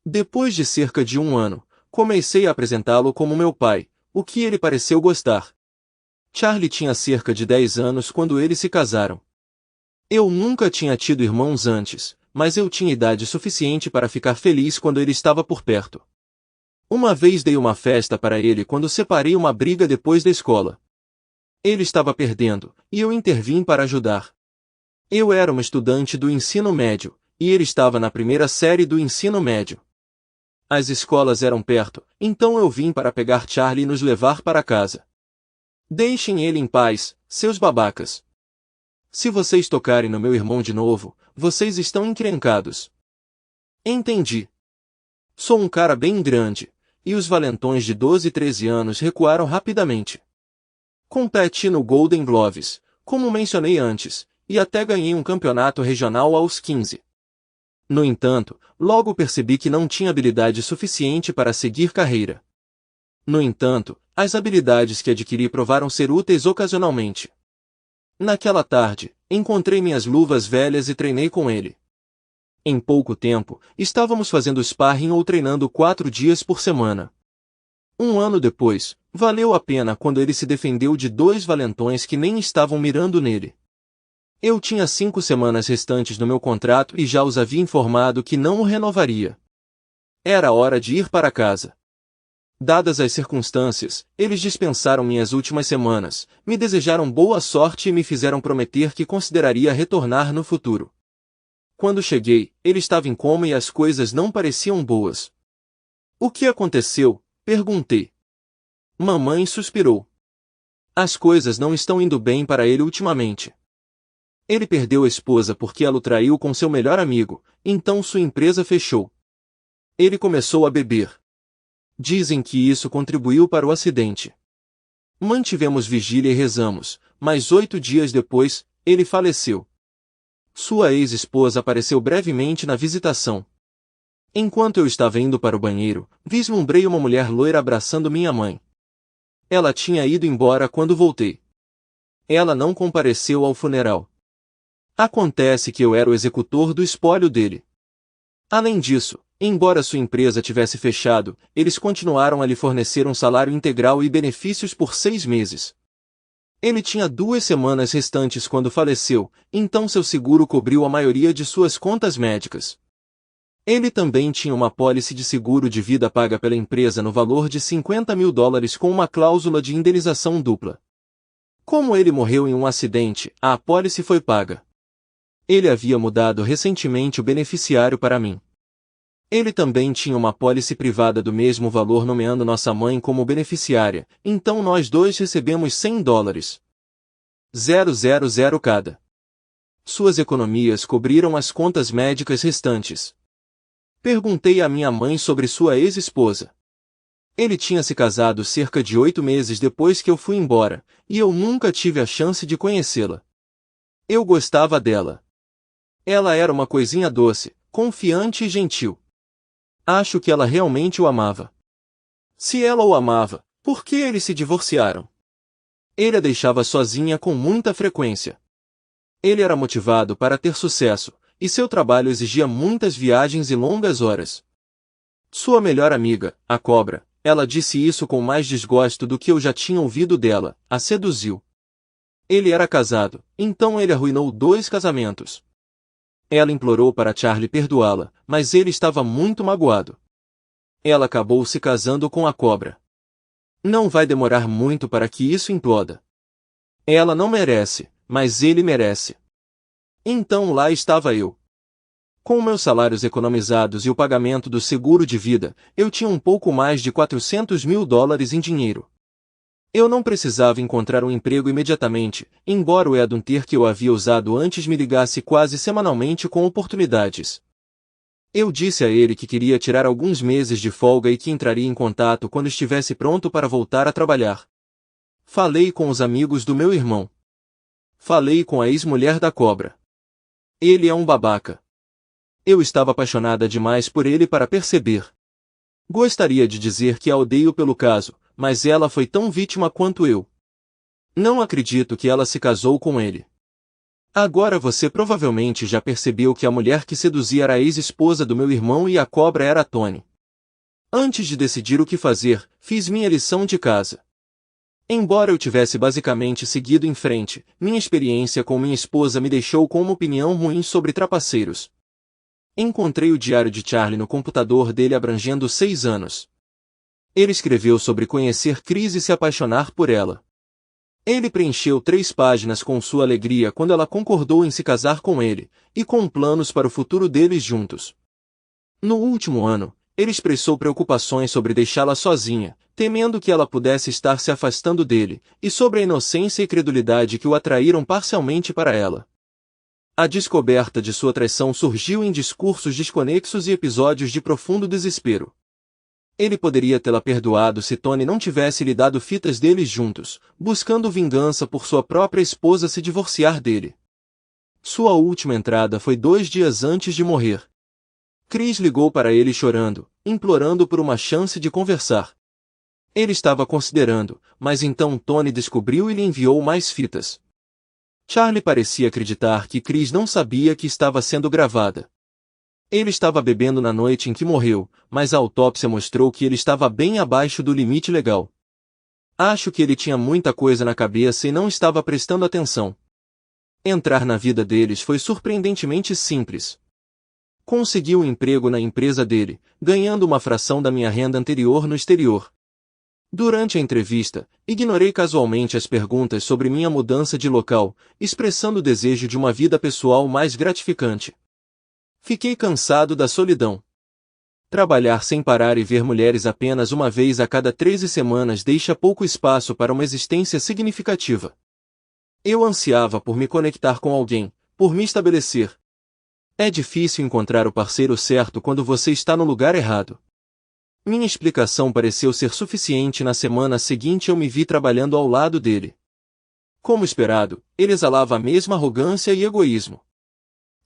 Depois de cerca de 1 ano, comecei a apresentá-lo como meu pai, o que ele pareceu gostar. Charlie tinha cerca de 10 anos quando eles se casaram. Eu nunca tinha tido irmãos antes, mas eu tinha idade suficiente para ficar feliz quando ele estava por perto. Uma vez dei uma festa para ele quando separei uma briga depois da escola. Ele estava perdendo, e eu intervim para ajudar. Eu era uma estudante do ensino médio, e ele estava na primeira série do ensino médio. As escolas eram perto, então eu vim para pegar Charlie e nos levar para casa. Deixem ele em paz, seus babacas. Se vocês tocarem no meu irmão de novo, vocês estão encrencados. Entendi. Sou um cara bem grande, e os valentões de 12 e 13 anos recuaram rapidamente. Competi no Golden Gloves, como mencionei antes, e até ganhei um campeonato regional aos 15. No entanto, logo percebi que não tinha habilidade suficiente para seguir carreira. No entanto, as habilidades que adquiri provaram ser úteis ocasionalmente. Naquela tarde, encontrei minhas luvas velhas e treinei com ele. Em pouco tempo, estávamos fazendo sparring ou treinando 4 dias por semana. 1 ano depois, valeu a pena quando ele se defendeu de 2 valentões que nem estavam mirando nele. Eu tinha 5 semanas restantes no meu contrato e já os havia informado que não o renovaria. Era hora de ir para casa. Dadas as circunstâncias, eles dispensaram minhas últimas semanas, me desejaram boa sorte e me fizeram prometer que consideraria retornar no futuro. Quando cheguei, ele estava em coma e as coisas não pareciam boas. O que aconteceu? Perguntei. Mamãe suspirou. As coisas não estão indo bem para ele ultimamente. Ele perdeu a esposa porque ela o traiu com seu melhor amigo, então sua empresa fechou. Ele começou a beber. Dizem que isso contribuiu para o acidente. Mantivemos vigília e rezamos, mas 8 dias depois, ele faleceu. Sua ex-esposa apareceu brevemente na visitação. Enquanto eu estava indo para o banheiro, vislumbrei uma mulher loira abraçando minha mãe. Ela tinha ido embora quando voltei. Ela não compareceu ao funeral. Acontece que eu era o executor do espólio dele. Além disso, embora sua empresa tivesse fechado, eles continuaram a lhe fornecer um salário integral e benefícios por 6 meses. Ele tinha 2 semanas restantes quando faleceu, então seu seguro cobriu a maioria de suas contas médicas. Ele também tinha uma apólice de seguro de vida paga pela empresa no valor de $50.000 com uma cláusula de indenização dupla. Como ele morreu em um acidente, a apólice foi paga. Ele havia mudado recentemente o beneficiário para mim. Ele também tinha uma apólice privada do mesmo valor nomeando nossa mãe como beneficiária, então nós dois recebemos $100. 000 cada. Suas economias cobriram as contas médicas restantes. Perguntei à minha mãe sobre sua ex-esposa. Ele tinha se casado cerca de 8 meses depois que eu fui embora, e eu nunca tive a chance de conhecê-la. Eu gostava dela. Ela era uma coisinha doce, confiante e gentil. Acho que ela realmente o amava. Se ela o amava, por que eles se divorciaram? Ele a deixava sozinha com muita frequência. Ele era motivado para ter sucesso, e seu trabalho exigia muitas viagens e longas horas. Sua melhor amiga, a cobra, ela disse isso com mais desgosto do que eu já tinha ouvido dela, a seduziu. Ele era casado, então ele arruinou 2 casamentos. Ela implorou para Charlie perdoá-la, mas ele estava muito magoado. Ela acabou se casando com a cobra. Não vai demorar muito para que isso imploda. Ela não merece, mas ele merece. Então lá estava eu. Com meus salários economizados e o pagamento do seguro de vida, eu tinha um pouco mais de $400.000 em dinheiro. Eu não precisava encontrar um emprego imediatamente, embora o headhunter que eu havia usado antes me ligasse quase semanalmente com oportunidades. Eu disse a ele que queria tirar alguns meses de folga e que entraria em contato quando estivesse pronto para voltar a trabalhar. Falei com os amigos do meu irmão. Falei com a ex-mulher da cobra. Ele é um babaca. Eu estava apaixonada demais por ele para perceber. Gostaria de dizer que a odeio pelo caso, mas ela foi tão vítima quanto eu. Não acredito que ela se casou com ele. Agora você provavelmente já percebeu que a mulher que seduzia era a ex-esposa do meu irmão e a cobra era a Toni. Antes de decidir o que fazer, fiz minha lição de casa. Embora eu tivesse basicamente seguido em frente, minha experiência com minha esposa me deixou com uma opinião ruim sobre trapaceiros. Encontrei o diário de Charlie no computador dele abrangendo 6 anos. Ele escreveu sobre conhecer Chris e se apaixonar por ela. Ele preencheu 3 páginas com sua alegria quando ela concordou em se casar com ele, e com planos para o futuro deles juntos. No último ano, ele expressou preocupações sobre deixá-la sozinha, temendo que ela pudesse estar se afastando dele, e sobre a inocência e credulidade que o atraíram parcialmente para ela. A descoberta de sua traição surgiu em discursos desconexos e episódios de profundo desespero. Ele poderia tê-la perdoado se Toni não tivesse lhe dado fitas deles juntos, buscando vingança por sua própria esposa se divorciar dele. Sua última entrada foi 2 dias antes de morrer. Chris ligou para ele chorando, implorando por uma chance de conversar. Ele estava considerando, mas então Toni descobriu e lhe enviou mais fitas. Charlie parecia acreditar que Chris não sabia que estava sendo gravada. Ele estava bebendo na noite em que morreu, mas a autópsia mostrou que ele estava bem abaixo do limite legal. Acho que ele tinha muita coisa na cabeça e não estava prestando atenção. Entrar na vida deles foi surpreendentemente simples. Consegui um emprego na empresa dele, ganhando uma fração da minha renda anterior no exterior. Durante a entrevista, ignorei casualmente as perguntas sobre minha mudança de local, expressando o desejo de uma vida pessoal mais gratificante. Fiquei cansado da solidão. Trabalhar sem parar e ver mulheres apenas uma vez a cada 13 semanas deixa pouco espaço para uma existência significativa. Eu ansiava por me conectar com alguém, por me estabelecer. É difícil encontrar o parceiro certo quando você está no lugar errado. Minha explicação pareceu ser suficiente. Na semana seguinte eu me vi trabalhando ao lado dele. Como esperado, ele exalava a mesma arrogância e egoísmo.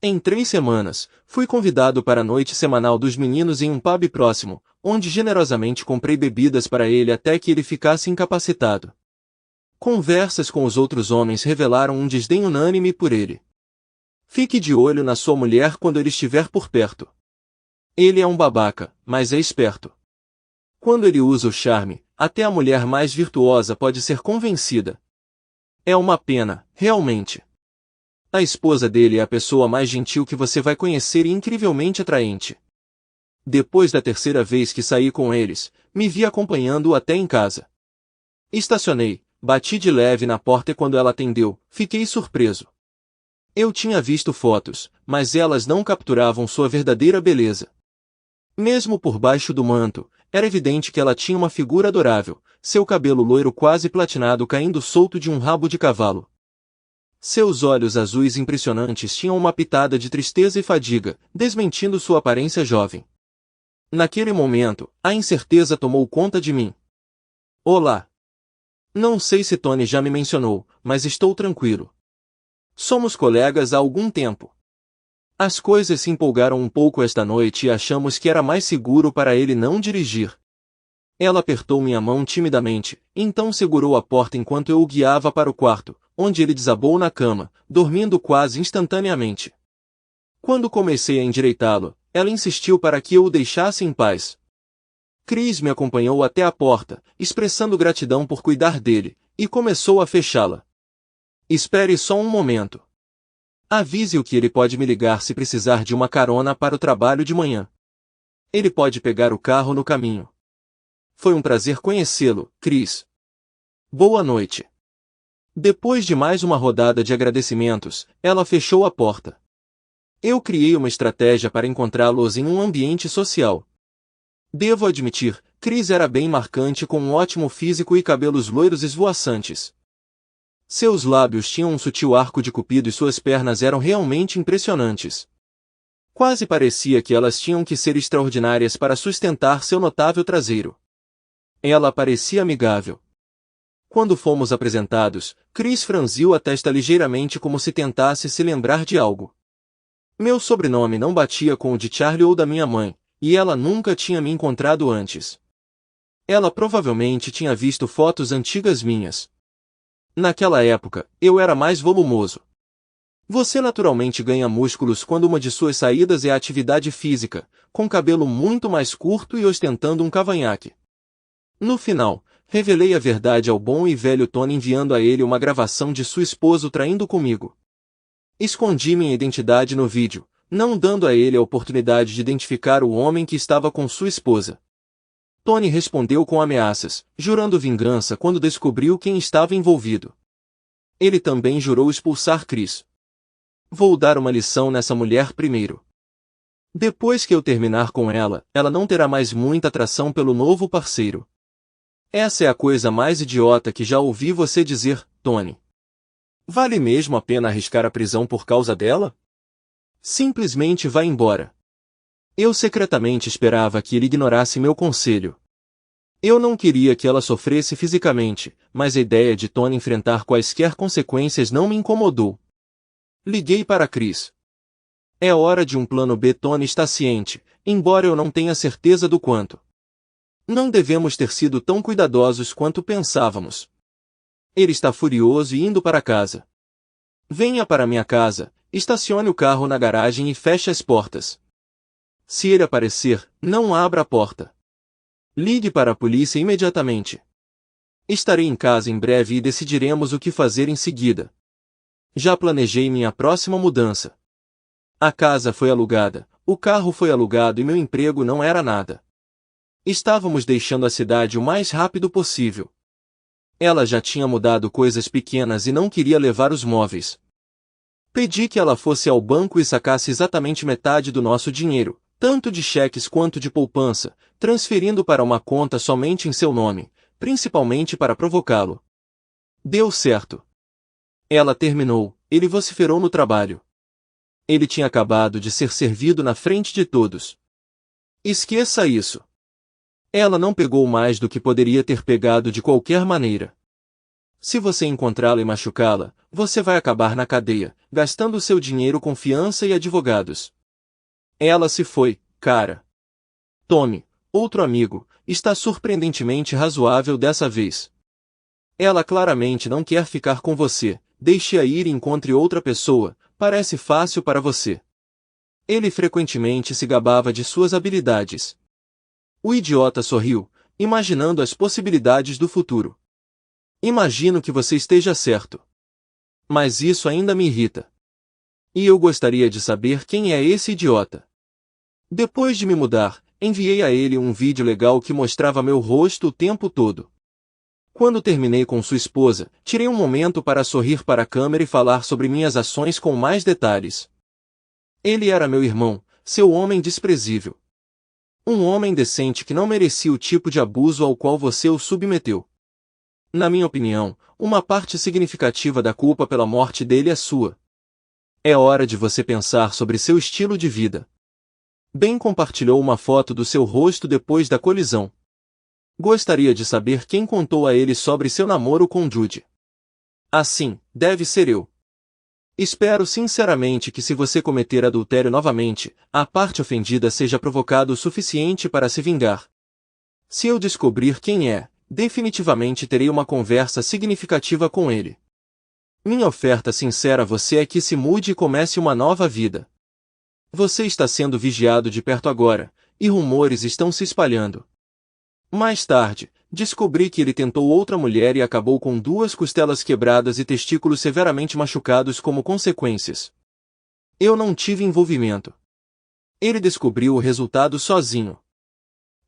Em 3 semanas, fui convidado para a noite semanal dos meninos em um pub próximo, onde generosamente comprei bebidas para ele até que ele ficasse incapacitado. Conversas com os outros homens revelaram um desdém unânime por ele. Fique de olho na sua mulher quando ele estiver por perto. Ele é um babaca, mas é esperto. Quando ele usa o charme, até a mulher mais virtuosa pode ser convencida. É uma pena, realmente. A esposa dele é a pessoa mais gentil que você vai conhecer e incrivelmente atraente. Depois da 3ª vez que saí com eles, me vi acompanhando-o até em casa. Estacionei, bati de leve na porta e quando ela atendeu, fiquei surpreso. Eu tinha visto fotos, mas elas não capturavam sua verdadeira beleza. Mesmo por baixo do manto, era evidente que ela tinha uma figura adorável, seu cabelo loiro quase platinado caindo solto de um rabo de cavalo. Seus olhos azuis impressionantes tinham uma pitada de tristeza e fadiga, desmentindo sua aparência jovem. Naquele momento, a incerteza tomou conta de mim. Olá! Não sei se Toni já me mencionou, mas estou tranquilo. Somos colegas há algum tempo. As coisas se empolgaram um pouco esta noite e achamos que era mais seguro para ele não dirigir. Ela apertou minha mão timidamente, então segurou a porta enquanto eu o guiava para o quarto, onde ele desabou na cama, dormindo quase instantaneamente. Quando comecei a endireitá-lo, ela insistiu para que eu o deixasse em paz. Chris me acompanhou até a porta, expressando gratidão por cuidar dele, e começou a fechá-la. Espere só um momento. Avise-o que ele pode me ligar se precisar de uma carona para o trabalho de manhã. Ele pode pegar o carro no caminho. Foi um prazer conhecê-lo, Chris. Boa noite. Depois de mais uma rodada de agradecimentos, ela fechou a porta. Eu criei uma estratégia para encontrá-los em um ambiente social. Devo admitir, Chris era bem marcante com um ótimo físico e cabelos loiros esvoaçantes. Seus lábios tinham um sutil arco de cupido e suas pernas eram realmente impressionantes. Quase parecia que elas tinham que ser extraordinárias para sustentar seu notável traseiro. Ela parecia amigável. Quando fomos apresentados, Chris franziu a testa ligeiramente como se tentasse se lembrar de algo. Meu sobrenome não batia com o de Charlie ou da minha mãe, e ela nunca tinha me encontrado antes. Ela provavelmente tinha visto fotos antigas minhas. Naquela época, eu era mais volumoso. Você naturalmente ganha músculos quando uma de suas saídas é a atividade física, com cabelo muito mais curto e ostentando um cavanhaque. No final, revelei a verdade ao bom e velho Tony enviando a ele uma gravação de sua esposa o traindo comigo. Escondi minha identidade no vídeo, não dando a ele a oportunidade de identificar o homem que estava com sua esposa. Tony respondeu com ameaças, jurando vingança quando descobriu quem estava envolvido. Ele também jurou expulsar Chris. Vou dar uma lição nessa mulher primeiro. Depois que eu terminar com ela, ela não terá mais muita atração pelo novo parceiro. Essa é a coisa mais idiota que já ouvi você dizer, Tony. Vale mesmo a pena arriscar a prisão por causa dela? Simplesmente vá embora. Eu secretamente esperava que ele ignorasse meu conselho. Eu não queria que ela sofresse fisicamente, mas a ideia de Tony enfrentar quaisquer consequências não me incomodou. Liguei para Chris. É hora de um plano B. Tony está ciente, embora eu não tenha certeza do quanto. Não devemos ter sido tão cuidadosos quanto pensávamos. Ele está furioso e indo para casa. Venha para minha casa, estacione o carro na garagem e feche as portas. Se ele aparecer, não abra a porta. Ligue para a polícia imediatamente. Estarei em casa em breve e decidiremos o que fazer em seguida. Já planejei minha próxima mudança. A casa foi alugada, o carro foi alugado e meu emprego não era nada. Estávamos deixando a cidade o mais rápido possível. Ela já tinha mudado coisas pequenas e não queria levar os móveis. Pedi que ela fosse ao banco e sacasse exatamente metade do nosso dinheiro, tanto de cheques quanto de poupança, transferindo para uma conta somente em seu nome, principalmente para provocá-lo. Deu certo. Ela terminou, ele vociferou no trabalho. Ele tinha acabado de ser servido na frente de todos. Esqueça isso. Ela não pegou mais do que poderia ter pegado de qualquer maneira. Se você encontrá-la e machucá-la, você vai acabar na cadeia, gastando seu dinheiro com fiança e advogados. Ela se foi, cara. Tommy, outro amigo, está surpreendentemente razoável dessa vez. Ela claramente não quer ficar com você, deixe-a ir e encontre outra pessoa, parece fácil para você. Ele frequentemente se gabava de suas habilidades. O idiota sorriu, imaginando as possibilidades do futuro. Imagino que você esteja certo. Mas isso ainda me irrita. E eu gostaria de saber quem é esse idiota. Depois de me mudar, enviei a ele um vídeo legal que mostrava meu rosto o tempo todo. Quando terminei com sua esposa, tirei um momento para sorrir para a câmera e falar sobre minhas ações com mais detalhes. Ele era meu irmão, seu homem desprezível. Um homem decente que não merecia o tipo de abuso ao qual você o submeteu. Na minha opinião, uma parte significativa da culpa pela morte dele é sua. É hora de você pensar sobre seu estilo de vida. Ben compartilhou uma foto do seu rosto depois da colisão. Gostaria de saber quem contou a ele sobre seu namoro com Judy. Assim, deve ser eu. Espero sinceramente que se você cometer adultério novamente, a parte ofendida seja provocada o suficiente para se vingar. Se eu descobrir quem é, definitivamente terei uma conversa significativa com ele. Minha oferta sincera a você é que se mude e comece uma nova vida. Você está sendo vigiado de perto agora, e rumores estão se espalhando. Mais tarde, descobri que ele tentou outra mulher e acabou com 2 costelas quebradas e testículos severamente machucados como consequências. Eu não tive envolvimento. Ele descobriu o resultado sozinho.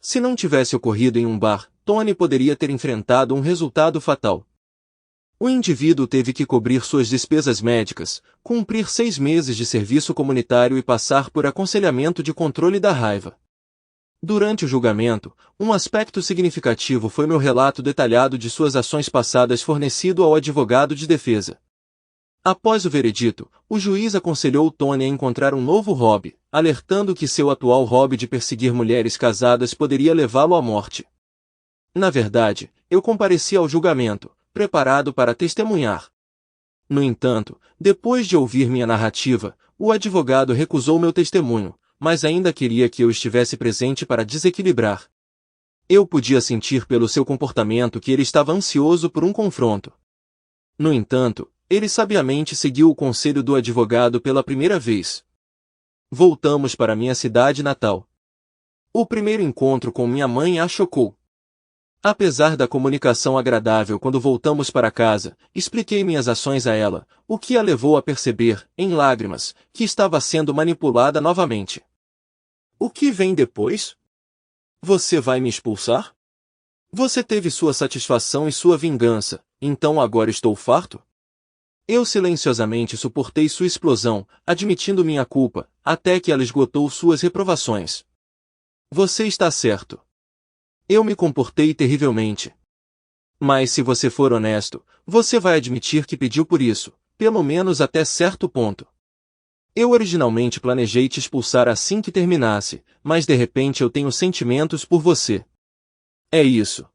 Se não tivesse ocorrido em um bar, Tony poderia ter enfrentado um resultado fatal. O indivíduo teve que cobrir suas despesas médicas, cumprir 6 meses de serviço comunitário e passar por aconselhamento de controle da raiva. Durante o julgamento, um aspecto significativo foi meu relato detalhado de suas ações passadas fornecido ao advogado de defesa. Após o veredito, o juiz aconselhou Tony a encontrar um novo hobby, alertando que seu atual hobby de perseguir mulheres casadas poderia levá-lo à morte. Na verdade, eu compareci ao julgamento, preparado para testemunhar. No entanto, depois de ouvir minha narrativa, o advogado recusou meu testemunho, mas ainda queria que eu estivesse presente para desequilibrar. Eu podia sentir pelo seu comportamento que ele estava ansioso por um confronto. No entanto, ele sabiamente seguiu o conselho do advogado pela primeira vez. Voltamos para minha cidade natal. O primeiro encontro com minha mãe a chocou. Apesar da comunicação agradável quando voltamos para casa, expliquei minhas ações a ela, o que a levou a perceber, em lágrimas, que estava sendo manipulada novamente. O que vem depois? Você vai me expulsar? Você teve sua satisfação e sua vingança, então agora estou farto? Eu silenciosamente suportei sua explosão, admitindo minha culpa, até que ela esgotou suas reprovações. Você está certo. Eu me comportei terrivelmente. Mas se você for honesto, você vai admitir que pediu por isso, pelo menos até certo ponto. Eu originalmente planejei te expulsar assim que terminasse, mas de repente eu tenho sentimentos por você. É isso.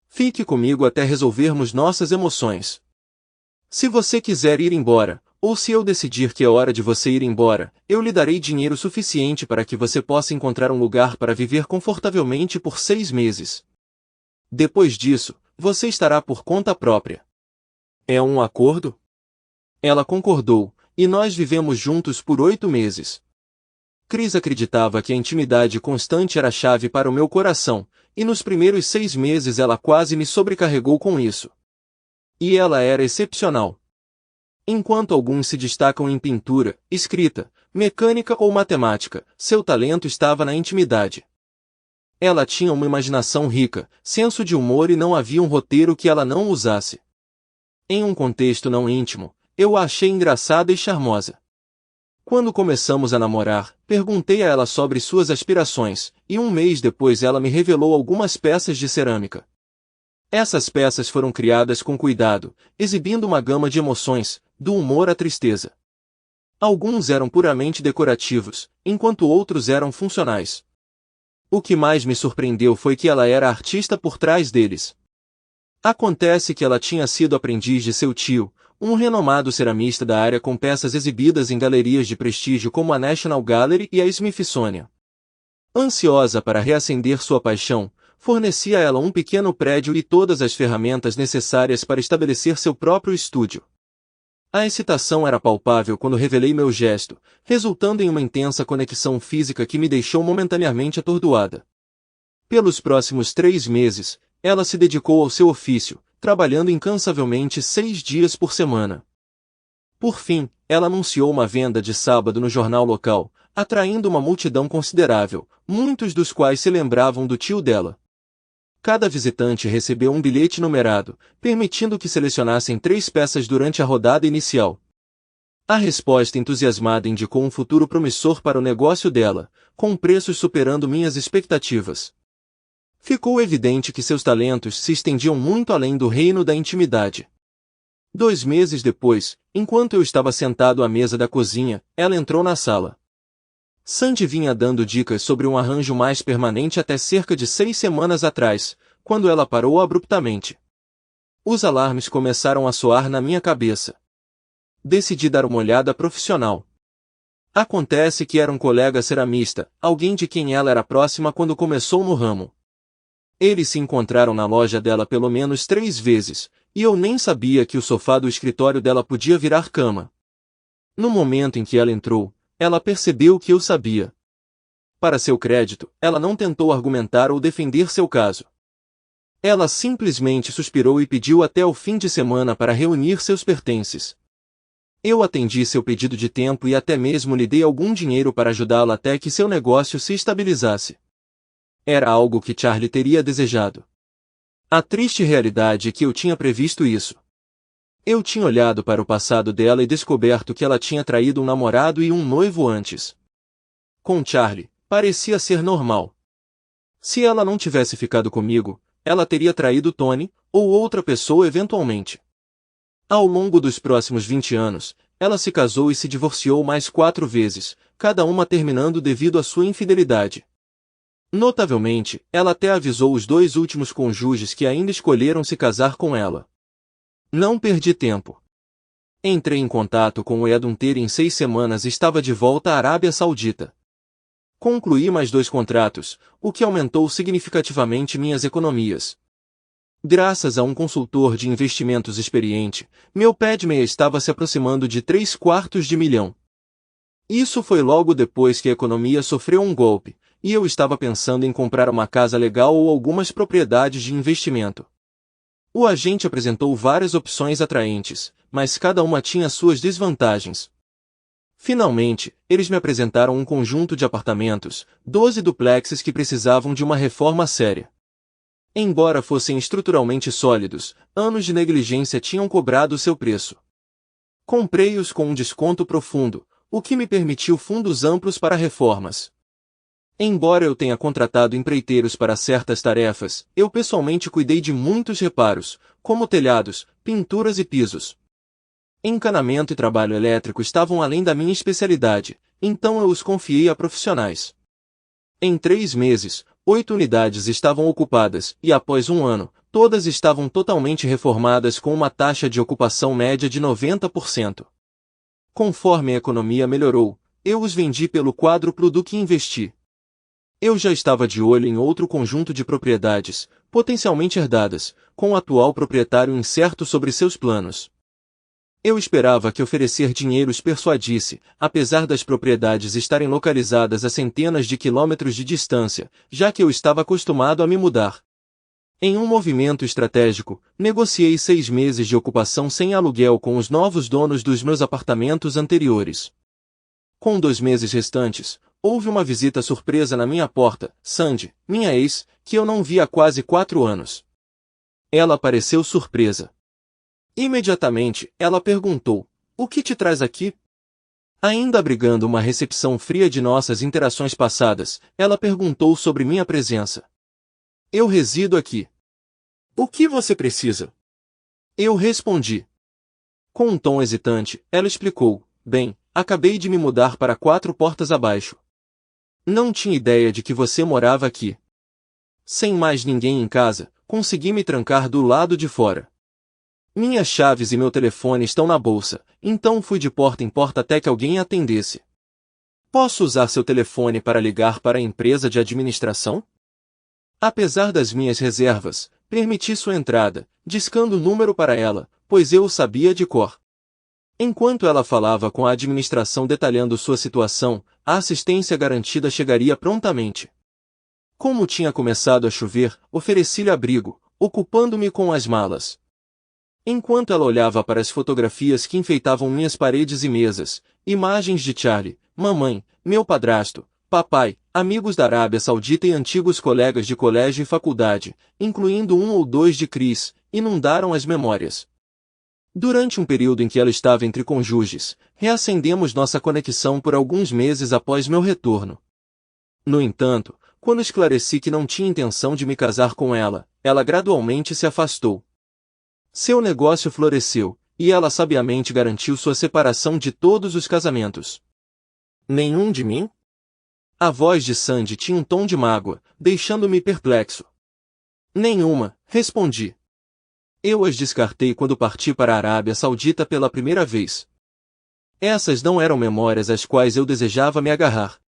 Fique comigo até resolvermos nossas emoções. Se você quiser ir embora, ou se eu decidir que é hora de você ir embora, eu lhe darei dinheiro suficiente para que você possa encontrar um lugar para viver confortavelmente por 6 meses. Depois disso, você estará por conta própria. É um acordo? Ela concordou, e nós vivemos juntos por 8 meses. Chris acreditava que a intimidade constante era a chave para o meu coração, e nos primeiros 6 meses ela quase me sobrecarregou com isso. E ela era excepcional. Enquanto alguns se destacam em pintura, escrita, mecânica ou matemática, seu talento estava na intimidade. Ela tinha uma imaginação rica, senso de humor e não havia um roteiro que ela não usasse. Em um contexto não íntimo, eu a achei engraçada e charmosa. Quando começamos a namorar, perguntei a ela sobre suas aspirações, e um mês depois ela me revelou algumas peças de cerâmica. Essas peças foram criadas com cuidado, exibindo uma gama de emoções, do humor à tristeza. Alguns eram puramente decorativos, enquanto outros eram funcionais. O que mais me surpreendeu foi que ela era a artista por trás deles. Acontece que ela tinha sido aprendiz de seu tio, um renomado ceramista da área com peças exibidas em galerias de prestígio como a National Gallery e a Smithsonian. Ansiosa para reacender sua paixão, fornecia a ela um pequeno prédio e todas as ferramentas necessárias para estabelecer seu próprio estúdio. A excitação era palpável quando revelei meu gesto, resultando em uma intensa conexão física que me deixou momentaneamente atordoada. Pelos próximos 3 meses, ela se dedicou ao seu ofício, trabalhando incansavelmente 6 dias por semana. Por fim, ela anunciou uma venda de sábado no jornal local, atraindo uma multidão considerável, muitos dos quais se lembravam do tio dela. Cada visitante recebeu um bilhete numerado, permitindo que selecionassem 3 peças durante a rodada inicial. A resposta entusiasmada indicou um futuro promissor para o negócio dela, com preços superando minhas expectativas. Ficou evidente que seus talentos se estendiam muito além do reino da intimidade. 2 meses depois, enquanto eu estava sentado à mesa da cozinha, ela entrou na sala. Sandy vinha dando dicas sobre um arranjo mais permanente até cerca de 6 semanas atrás, quando ela parou abruptamente. Os alarmes começaram a soar na minha cabeça. Decidi dar uma olhada profissional. Acontece que era um colega ceramista, alguém de quem ela era próxima quando começou no ramo. Eles se encontraram na loja dela pelo menos 3 vezes, e eu nem sabia que o sofá do escritório dela podia virar cama. No momento em que ela entrou, ela percebeu que eu sabia. Para seu crédito, ela não tentou argumentar ou defender seu caso. Ela simplesmente suspirou e pediu até o fim de semana para reunir seus pertences. Eu atendi seu pedido de tempo e até mesmo lhe dei algum dinheiro para ajudá-la até que seu negócio se estabilizasse. Era algo que Charlie teria desejado. A triste realidade é que eu tinha previsto isso. Eu tinha olhado para o passado dela e descoberto que ela tinha traído um namorado e um noivo antes. Com Charlie, parecia ser normal. Se ela não tivesse ficado comigo, ela teria traído Tony, ou outra pessoa eventualmente. Ao longo dos próximos 20 anos, ela se casou e se divorciou mais 4 vezes, cada uma terminando devido à sua infidelidade. Notavelmente, ela até avisou os 2 últimos cônjuges que ainda escolheram se casar com ela. Não perdi tempo. Entrei em contato com o Edunter e em 6 semanas estava de volta à Arábia Saudita. Concluí mais 2 contratos, o que aumentou significativamente minhas economias. Graças a um consultor de investimentos experiente, meu pé de meia estava se aproximando de 3/4 de milhão. Isso foi logo depois que a economia sofreu um golpe, e eu estava pensando em comprar uma casa legal ou algumas propriedades de investimento. O agente apresentou várias opções atraentes, mas cada uma tinha suas desvantagens. Finalmente, eles me apresentaram um conjunto de apartamentos, 12 duplexes que precisavam de uma reforma séria. Embora fossem estruturalmente sólidos, anos de negligência tinham cobrado seu preço. Comprei-os com um desconto profundo, o que me permitiu fundos amplos para reformas. Embora eu tenha contratado empreiteiros para certas tarefas, eu pessoalmente cuidei de muitos reparos, como telhados, pinturas e pisos. Encanamento e trabalho elétrico estavam além da minha especialidade, então eu os confiei a profissionais. Em 3 meses, 8 unidades estavam ocupadas, e após um ano, todas estavam totalmente reformadas com uma taxa de ocupação média de 90%. Conforme a economia melhorou, eu os vendi pelo quádruplo do que investi. Eu já estava de olho em outro conjunto de propriedades, potencialmente herdadas, com o atual proprietário incerto sobre seus planos. Eu esperava que oferecer dinheiro os persuadisse, apesar das propriedades estarem localizadas a centenas de quilômetros de distância, já que eu estava acostumado a me mudar. Em um movimento estratégico, negociei 6 meses de ocupação sem aluguel com os novos donos dos meus apartamentos anteriores. Com 2 meses restantes, houve uma visita surpresa na minha porta, Sandy, minha ex, que eu não vi há quase 4 anos. Ela pareceu surpresa. Imediatamente, ela perguntou: "O que te traz aqui?" Ainda abrigando uma recepção fria de nossas interações passadas, ela perguntou sobre minha presença. "Eu resido aqui." "O que você precisa?" Eu respondi. Com um tom hesitante, ela explicou: "Bem, acabei de me mudar para 4 portas abaixo. Não tinha ideia de que você morava aqui. Sem mais ninguém em casa, consegui me trancar do lado de fora. Minhas chaves e meu telefone estão na bolsa, então fui de porta em porta até que alguém atendesse." "Posso usar seu telefone para ligar para a empresa de administração?" Apesar das minhas reservas, permiti sua entrada, discando o número para ela, pois eu o sabia de cor. Enquanto ela falava com a administração detalhando sua situação, a assistência garantida chegaria prontamente. Como tinha começado a chover, ofereci-lhe abrigo, ocupando-me com as malas. Enquanto ela olhava para as fotografias que enfeitavam minhas paredes e mesas, imagens de Charlie, mamãe, meu padrasto, papai, amigos da Arábia Saudita e antigos colegas de colégio e faculdade, incluindo 1 ou 2 de Chris, inundaram as memórias. Durante um período em que ela estava entre cônjuges, reacendemos nossa conexão por alguns meses após meu retorno. No entanto, quando esclareci que não tinha intenção de me casar com ela, ela gradualmente se afastou. Seu negócio floresceu, e ela sabiamente garantiu sua separação de todos os casamentos. "Nenhum de mim?" A voz de Sandy tinha um tom de mágoa, deixando-me perplexo. "Nenhuma", respondi. Eu as descartei quando parti para a Arábia Saudita pela primeira vez. Essas não eram memórias às quais eu desejava me agarrar.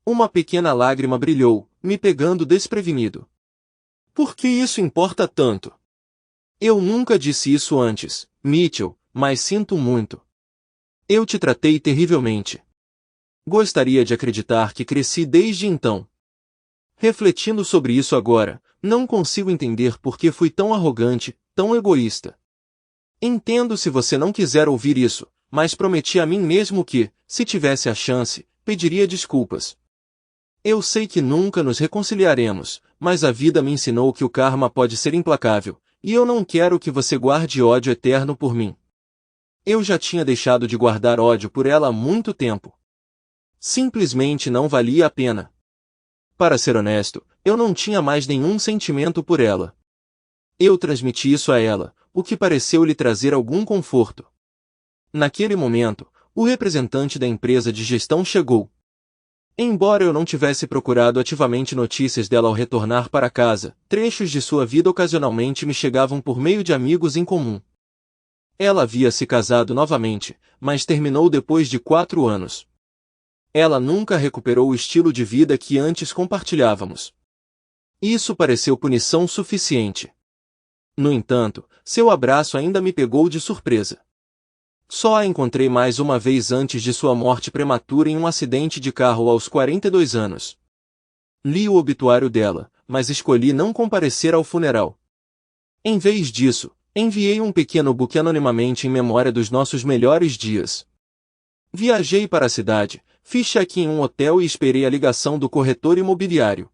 Uma pequena lágrima brilhou, me pegando desprevenido. "Por que isso importa tanto?" "Eu nunca disse isso antes, Mitchell, mas sinto muito. Eu te tratei terrivelmente. Gostaria de acreditar que cresci desde então. Refletindo sobre isso agora, não consigo entender por que fui tão arrogante, tão egoísta. Entendo se você não quiser ouvir isso, mas prometi a mim mesmo que, se tivesse a chance, pediria desculpas. Eu sei que nunca nos reconciliaremos, mas a vida me ensinou que o karma pode ser implacável, e eu não quero que você guarde ódio eterno por mim. Eu já tinha deixado de guardar ódio por ela há muito tempo. Simplesmente não valia a pena. Para ser honesto, eu não tinha mais nenhum sentimento por ela. Eu transmiti isso a ela, o que pareceu lhe trazer algum conforto. Naquele momento, o representante da empresa de gestão chegou. Embora eu não tivesse procurado ativamente notícias dela ao retornar para casa, trechos de sua vida ocasionalmente me chegavam por meio de amigos em comum. Ela havia se casado novamente, mas terminou depois de 4 anos. Ela nunca recuperou o estilo de vida que antes compartilhávamos. Isso pareceu punição suficiente. No entanto, seu abraço ainda me pegou de surpresa. Só a encontrei mais uma vez antes de sua morte prematura em um acidente de carro aos 42 anos. Li o obituário dela, mas escolhi não comparecer ao funeral. Em vez disso, enviei um pequeno buquê anonimamente em memória dos nossos melhores dias. Viajei para a cidade, fiz check-in em um hotel e esperei a ligação do corretor imobiliário.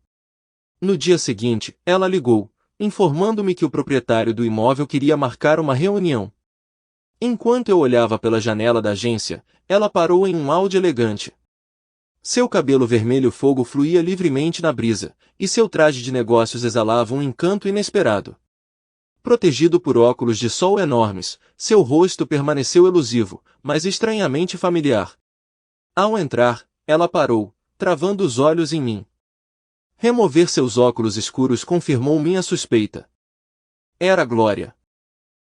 No dia seguinte, ela ligou, informando-me que o proprietário do imóvel queria marcar uma reunião. Enquanto eu olhava pela janela da agência, ela parou em um Audi elegante. Seu cabelo vermelho fogo fluía livremente na brisa, e seu traje de negócios exalava um encanto inesperado. Protegido por óculos de sol enormes, seu rosto permaneceu elusivo, mas estranhamente familiar. Ao entrar, ela parou, travando os olhos em mim. Remover seus óculos escuros confirmou minha suspeita. Era Glória.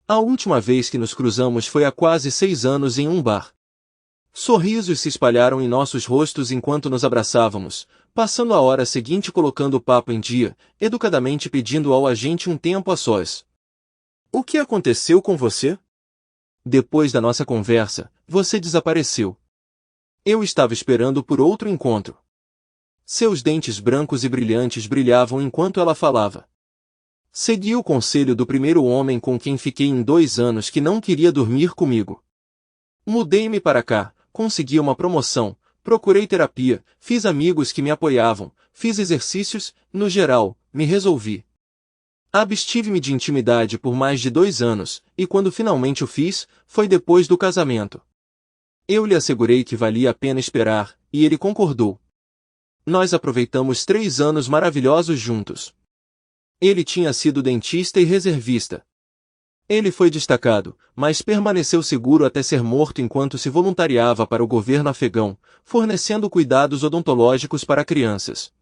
A última vez que nos cruzamos foi há quase 6 anos em um bar. Sorrisos se espalharam em nossos rostos enquanto nos abraçávamos, passando a hora seguinte colocando o papo em dia, educadamente pedindo ao agente um tempo a sós. O que aconteceu com você? Depois da nossa conversa, você desapareceu. Eu estava esperando por outro encontro. Seus dentes brancos e brilhantes brilhavam enquanto ela falava. Segui o conselho do primeiro homem com quem fiquei em 2 anos que não queria dormir comigo. Mudei-me para cá, consegui uma promoção, procurei terapia, fiz amigos que me apoiavam, fiz exercícios, no geral, me resolvi. Abstive-me de intimidade por mais de 2 anos, e quando finalmente o fiz, foi depois do casamento. Eu lhe assegurei que valia a pena esperar, e ele concordou. Nós aproveitamos 3 anos maravilhosos juntos. Ele tinha sido dentista e reservista. Ele foi destacado, mas permaneceu seguro até ser morto enquanto se voluntariava para o governo afegão, fornecendo cuidados odontológicos para crianças.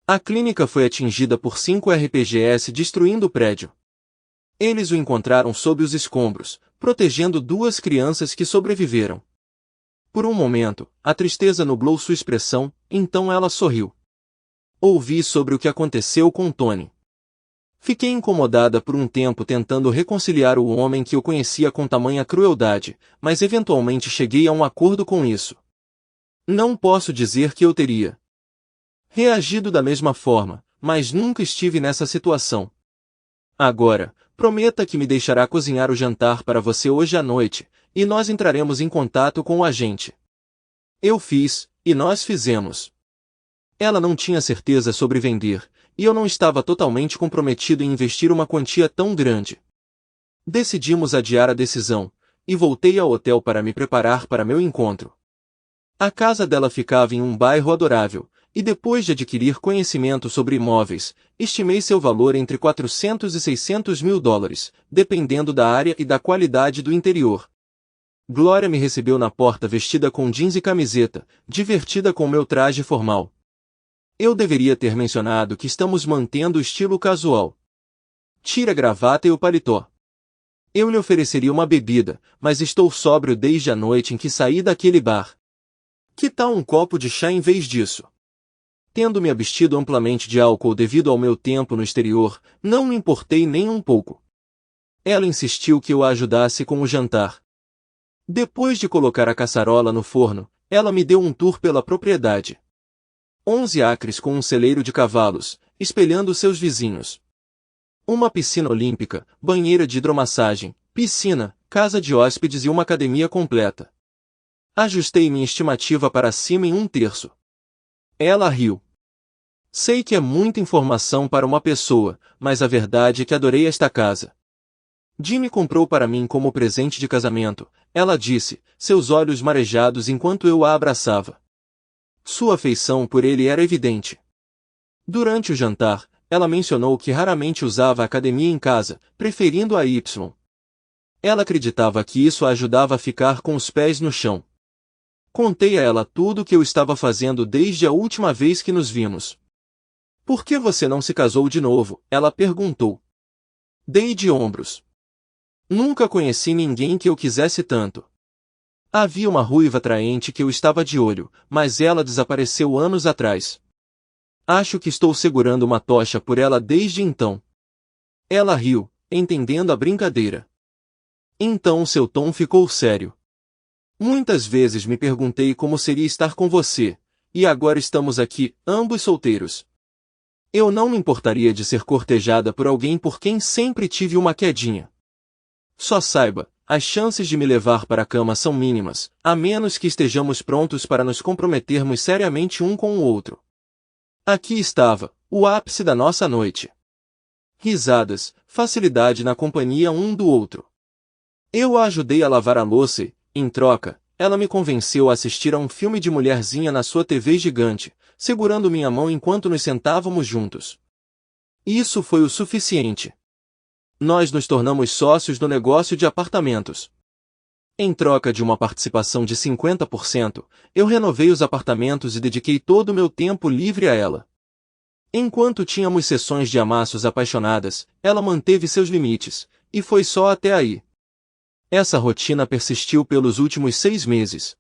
A clínica foi atingida por 5 RPGs destruindo o prédio. Eles o encontraram sob os escombros, protegendo 2 crianças que sobreviveram. Por um momento, a tristeza nublou sua expressão, então ela sorriu. Ouvi sobre o que aconteceu com Tony. Fiquei incomodada por um tempo tentando reconciliar o homem que eu conhecia com tamanha crueldade, mas eventualmente cheguei a um acordo com isso. Não posso dizer que eu teria reagido da mesma forma, mas nunca estive nessa situação. Agora, prometa que me deixará cozinhar o jantar para você hoje à noite, e nós entraremos em contato com o agente. Eu fiz, e nós fizemos. Ela não tinha certeza sobre vender, e eu não estava totalmente comprometido em investir uma quantia tão grande. Decidimos adiar a decisão, e voltei ao hotel para me preparar para meu encontro. A casa dela ficava em um bairro adorável, e depois de adquirir conhecimento sobre imóveis, estimei seu valor entre 400 e 600 mil dólares, dependendo da área e da qualidade do interior. Glória me recebeu na porta vestida com jeans e camiseta, divertida com meu traje formal. Eu deveria ter mencionado que estamos mantendo o estilo casual. Tire a gravata e o paletó. Eu lhe ofereceria uma bebida, mas estou sóbrio desde a noite em que saí daquele bar. Que tal um copo de chá em vez disso? Tendo me abstido amplamente de álcool devido ao meu tempo no exterior, não me importei nem um pouco. Ela insistiu que eu a ajudasse com o jantar. Depois de colocar a caçarola no forno, ela me deu um tour pela propriedade. 11 acres com um celeiro de cavalos, espelhando seus vizinhos. Uma piscina olímpica, banheira de hidromassagem, piscina, casa de hóspedes e uma academia completa. Ajustei minha estimativa para cima em 1/3. Ela riu. Sei que é muita informação para uma pessoa, mas a verdade é que adorei esta casa. Jimmy comprou para mim como presente de casamento, ela disse, seus olhos marejados enquanto eu a abraçava. Sua afeição por ele era evidente. Durante o jantar, ela mencionou que raramente usava a academia em casa, preferindo a Y. Ela acreditava que isso a ajudava a ficar com os pés no chão. Contei a ela tudo o que eu estava fazendo desde a última vez que nos vimos. Por que você não se casou de novo? Ela perguntou. Dei de ombros. Nunca conheci ninguém que eu quisesse tanto. Havia uma ruiva atraente que eu estava de olho, mas ela desapareceu anos atrás. Acho que estou segurando uma tocha por ela desde então. Ela riu, entendendo a brincadeira. Então seu tom ficou sério. Muitas vezes me perguntei como seria estar com você, e agora estamos aqui, ambos solteiros. Eu não me importaria de ser cortejada por alguém por quem sempre tive uma quedinha. Só saiba, as chances de me levar para a cama são mínimas, a menos que estejamos prontos para nos comprometermos seriamente um com o outro. Aqui estava, o ápice da nossa noite. Risadas, facilidade na companhia um do outro. Eu a ajudei a lavar a louça e, em troca, ela me convenceu a assistir a um filme de mulherzinha na sua TV gigante, segurando minha mão enquanto nos sentávamos juntos. Isso foi o suficiente. Nós nos tornamos sócios no negócio de apartamentos. Em troca de uma participação de 50%, eu renovei os apartamentos e dediquei todo o meu tempo livre a ela. Enquanto tínhamos sessões de amassos apaixonadas, ela manteve seus limites, e foi só até aí. Essa rotina persistiu pelos últimos 6 meses.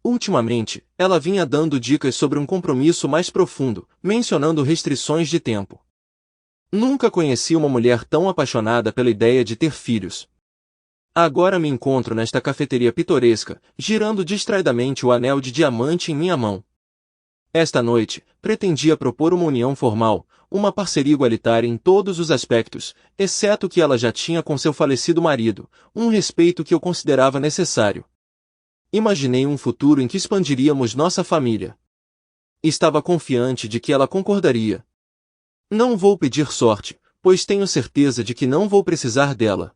Ultimamente, ela vinha dando dicas sobre um compromisso mais profundo, mencionando restrições de tempo. Nunca conheci uma mulher tão apaixonada pela ideia de ter filhos. Agora me encontro nesta cafeteria pitoresca, girando distraidamente o anel de diamante em minha mão. Esta noite, pretendia propor uma união formal, uma parceria igualitária em todos os aspectos, exceto o que ela já tinha com seu falecido marido, um respeito que eu considerava necessário. Imaginei um futuro em que expandiríamos nossa família. Estava confiante de que ela concordaria. Não vou pedir sorte, pois tenho certeza de que não vou precisar dela.